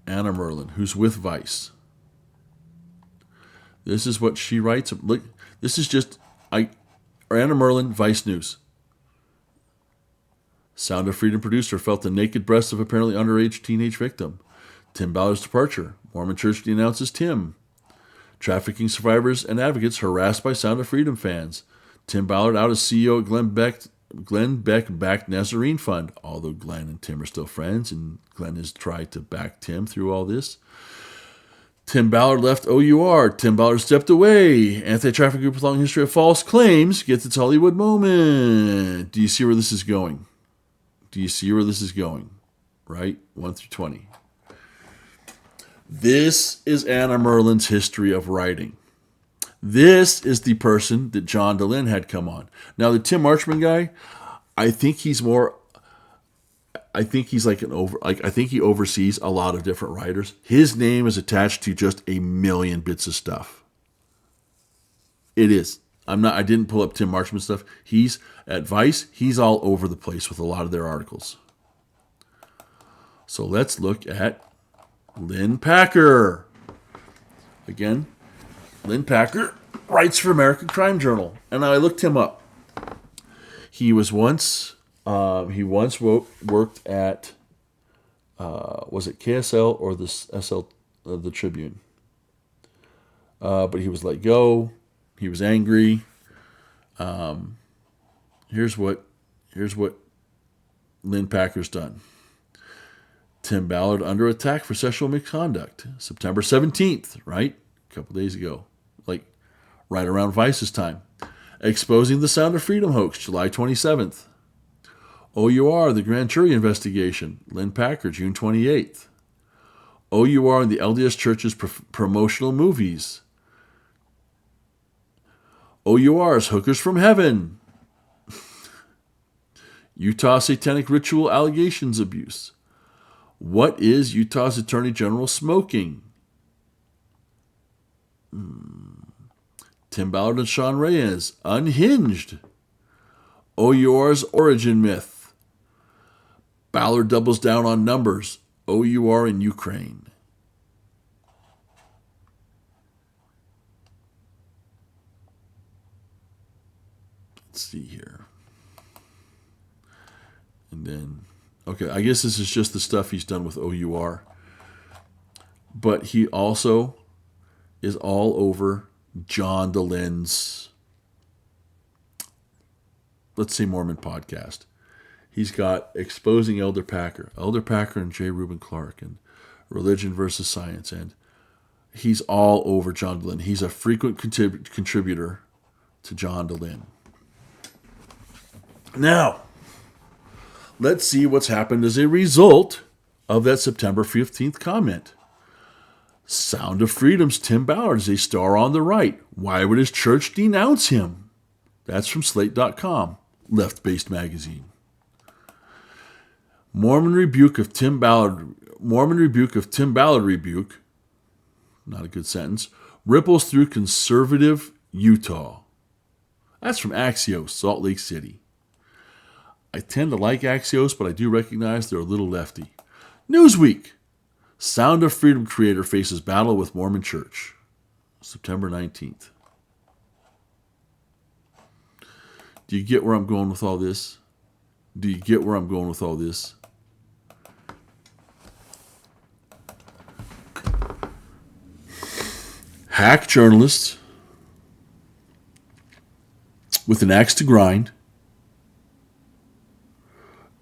Anna Merlin, who's with Vice. This is what she writes. Look, this is just Anna Merlin, Vice News. Sound of Freedom producer felt the naked breasts of apparently underage teenage victim. Tim Ballard's departure. Mormon Church denounces Tim. Trafficking survivors and advocates harassed by Sound of Freedom fans. Tim Ballard out as CEO at Glenn Beck-backed Nazarene Fund, although Glenn and Tim are still friends, and Glenn has tried to back Tim through all this. Tim Ballard left OUR. Tim Ballard stepped away. Anti-traffic group with long history of false claims gets its Hollywood moment. Do you see where this is going? Right? 1 through 20. This is Anna Merlin's history of writing. This is the person that John DeLynn had come on. Now, the Tim Marchman guy, I think he oversees a lot of different writers. His name is attached to just a million bits of stuff. It is. I didn't pull up Tim Marchman stuff. He's at Vice. He's all over the place with a lot of their articles. So let's look at Lynn Packer. Again, Lynn Packer writes for American Crime Journal. And I looked him up. He was once He once worked at, was it KSL or the SL, the Tribune? But he was let go. He was angry. Here's what Lynn Packer's done. Tim Ballard under attack for sexual misconduct. September 17th, right? A couple days ago. Like right around Vice's time. Exposing the Sound of Freedom hoax, July 27th. OUR, the grand jury investigation. Lynn Packer, June 28th. OUR and the LDS Church's promotional movies. OUR's Hookers from Heaven. Utah Satanic Ritual Allegations Abuse. What is Utah's Attorney General smoking? Tim Ballard and Sean Reyes. Unhinged. OUR's Origin Myth. Ballard doubles down on numbers. OUR in Ukraine. Let's see here. And then, okay, I guess this is just the stuff he's done with OUR. But he also is all over John DeLyn's, let's say, Mormon podcast. He's got Exposing Elder Packer and J. Reuben Clark, and Religion versus Science, and he's all over John DeLynn. He's a frequent contributor to John DeLynn. Now, let's see what's happened as a result of that September 15th comment. Sound of Freedom's Tim Ballard is a star on the right. Why would his church denounce him? That's from Slate.com, left-based magazine. Mormon rebuke of Tim Ballard rebuke, not a good sentence, ripples through conservative Utah. That's from Axios, Salt Lake City. I tend to like Axios, but I do recognize they're a little lefty. Newsweek. Sound of Freedom creator faces battle with Mormon Church. September 19th. Do you get where I'm going with all this? Hack journalists with an axe to grind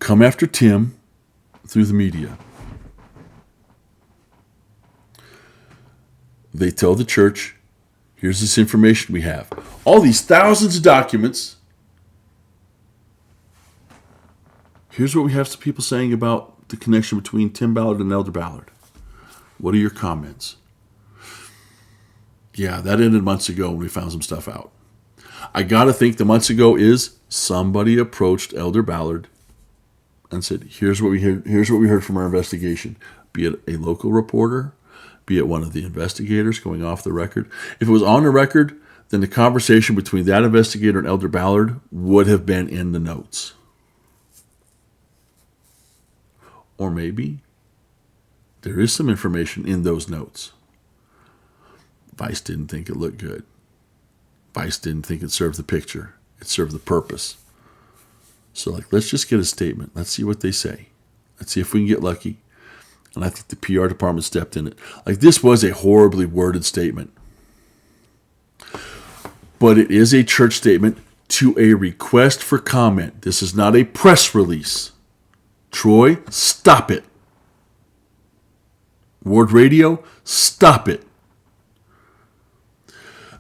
come after Tim through the media. They tell the church, here's this information we have. All these thousands of documents. Here's what we have some people saying about the connection between Tim Ballard and Elder Ballard. What are your comments? Yeah, that ended months ago when we found some stuff out. I got to think the months ago is somebody approached Elder Ballard and said, here's what we heard from our investigation. Be it a local reporter, be it one of the investigators going off the record. If it was on the record, then the conversation between that investigator and Elder Ballard would have been in the notes. Or maybe there is some information in those notes. Vice didn't think it looked good. Vice didn't think it served the picture. It served the purpose. So, let's just get a statement. Let's see what they say. Let's see if we can get lucky. And I think the PR department stepped in it. This was a horribly worded statement. But it is a church statement to a request for comment. This is not a press release. Troy, stop it. Ward Radio, stop it.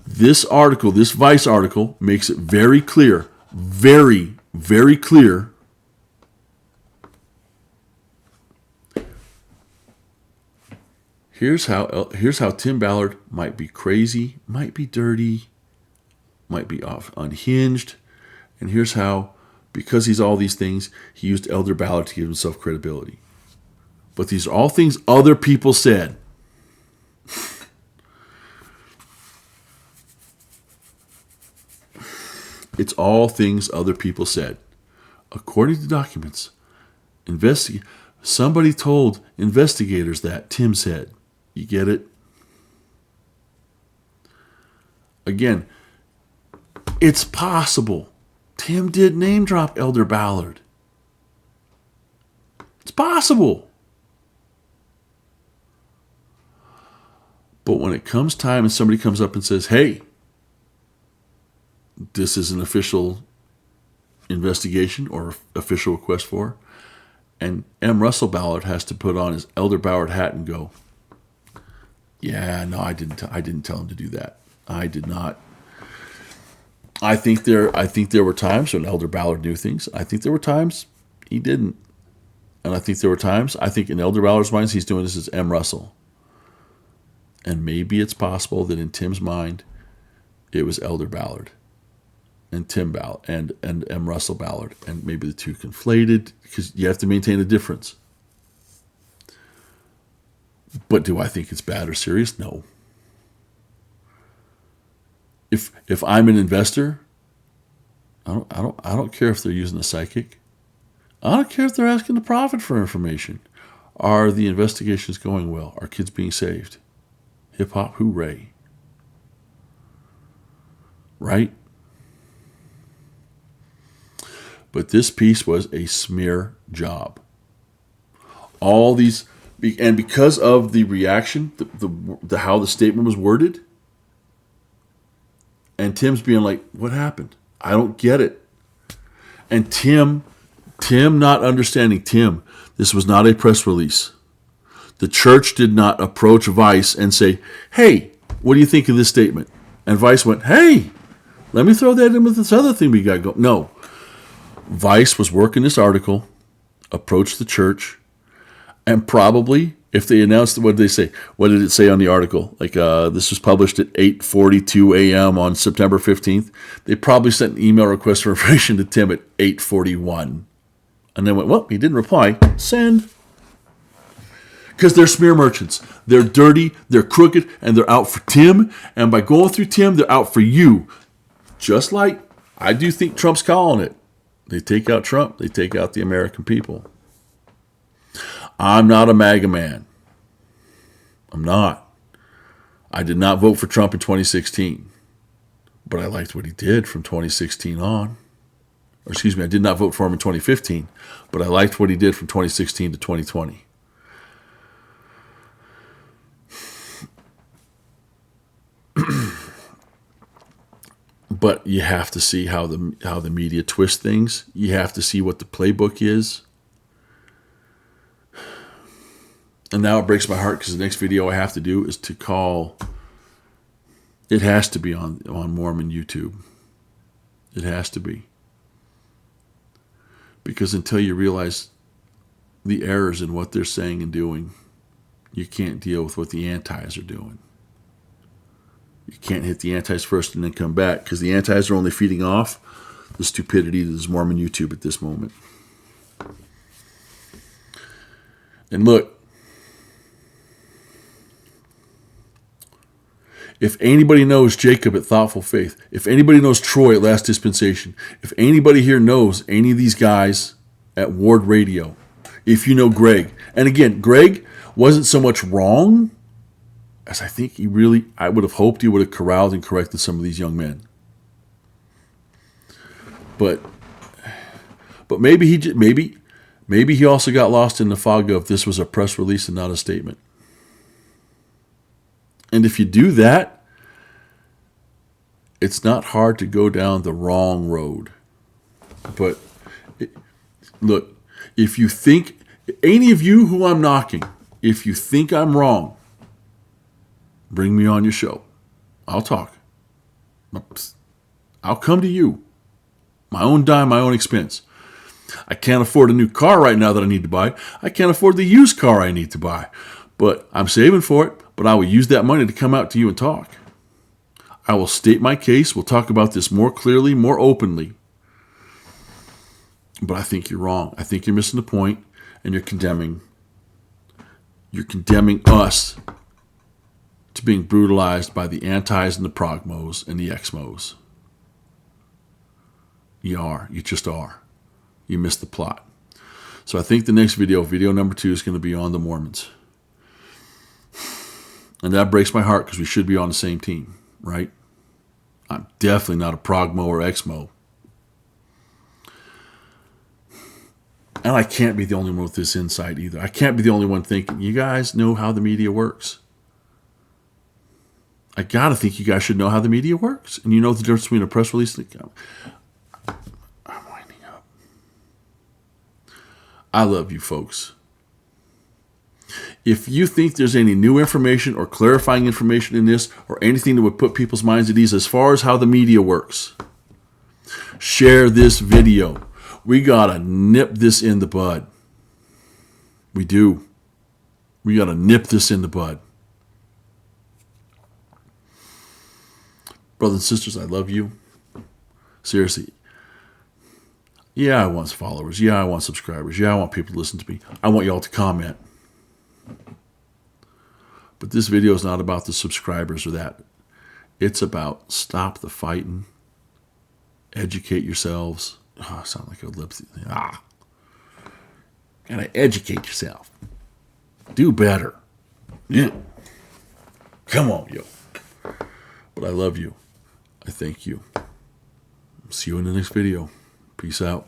This article, this Vice article, makes it very clear, very, very clear, here's how Tim Ballard might be crazy, might be dirty, might be unhinged, and here's how, because he's all these things, he used Elder Ballard to give himself credibility. But these are all things other people said. It's all things other people said. According to documents, somebody told investigators that Tim said. You get it? Again, it's possible Tim did name drop Elder Ballard. possible. But when it comes time and somebody comes up and says, hey, this is an official investigation or official request for, and M. Russell Ballard has to put on his Elder Ballard hat and go, yeah, no, I didn't tell him to do that. I did not. I think there were times when Elder Ballard knew things. I think there were times he didn't. And I think there were times, I think in Elder Ballard's mind, he's doing this as M. Russell. And maybe it's possible that in Tim's mind, it was Elder Ballard and Tim Ballard and M. Russell Ballard. And maybe the two conflated, because you have to maintain a difference. But do I think it's bad or serious? No. If I'm an investor, I don't care if they're using a psychic. I don't care if they're asking the prophet for information. Are the investigations going well? Are kids being saved? Hip hop, hooray. Right? But this piece was a smear job. All these, and because of the reaction, the how the statement was worded, and Tim's being like, what happened? I don't get it. And Tim not understanding, this was not a press release. The church did not approach Vice and say, hey, what do you think of this statement? And Vice went, hey, let me throw that in with this other thing we got going. No. Vice was working this article, approached the church, and probably, if they announced, what did they say? What did it say on the article? Like, this was published at 8:42 a.m. on September 15th. They probably sent an email request for information to Tim at 8:41. And then went, well, he didn't reply. Send. Because they're smear merchants. They're dirty, they're crooked, and they're out for Tim. And by going through Tim, they're out for you. Just like I do think Trump's calling it. They take out Trump, they take out the American people. I'm not a MAGA man. I'm not. I did not vote for Trump in 2016. But I liked what he did from 2016 on. Or excuse me, I did not vote for him in 2015. But I liked what he did from 2016 to 2020. But you have to see how the media twists things. You have to see what the playbook is. And now it breaks my heart because the next video I have to do is to call. It has to be on Mormon YouTube. It has to be. Because until you realize the errors in what they're saying and doing, you can't deal with what the antis are doing. You can't hit the antis first and then come back, because the antis are only feeding off the stupidity that is Mormon YouTube at this moment. And look, if anybody knows Jacob at Thoughtful Faith, if anybody knows Troy at Last Dispensation, if anybody here knows any of these guys at Ward Radio, if you know Greg, and again, Greg wasn't so much wrong as I think I would have hoped he would have corralled and corrected some of these young men. But maybe he also got lost in the fog of this was a press release and not a statement. And if you do that, it's not hard to go down the wrong road. But look, if you think, any of you who I'm knocking, if you think I'm wrong, bring me on your show. I'll talk. I'll come to you. My own dime, my own expense. I can't afford a new car right now that I need to buy. I can't afford the used car I need to buy. But I'm saving for it. But I will use that money to come out to you and talk. I will state my case. We'll talk about this more clearly, more openly. But I think you're wrong. I think you're missing the point, and you're condemning us to being brutalized by the antis and the progmos and the exmos. You are. You just are. You missed the plot. So I think the next video number 2, is going to be on the Mormons. And that breaks my heart because we should be on the same team, right? I'm definitely not a progmo or exmo. And I can't be the only one with this insight either. I can't be the only one thinking, you guys know how the media works. I got to think you guys should know how the media works. And you know the difference between a press release and I'm winding up. I love you folks. If you think there's any new information or clarifying information in this or anything that would put people's minds at ease as far as how the media works, share this video. We got to nip this in the bud. We do. We got to nip this in the bud. Brothers and sisters, I love you. Seriously. Yeah, I want followers. Yeah, I want subscribers. Yeah, I want people to listen to me. I want y'all to comment. But this video is not about the subscribers or that. It's about stop the fighting. Educate yourselves. Oh, I sound like a lip. Gotta educate yourself. Do better. Yeah. Come on, yo. But I love you. I thank you. See you in the next video. Peace out.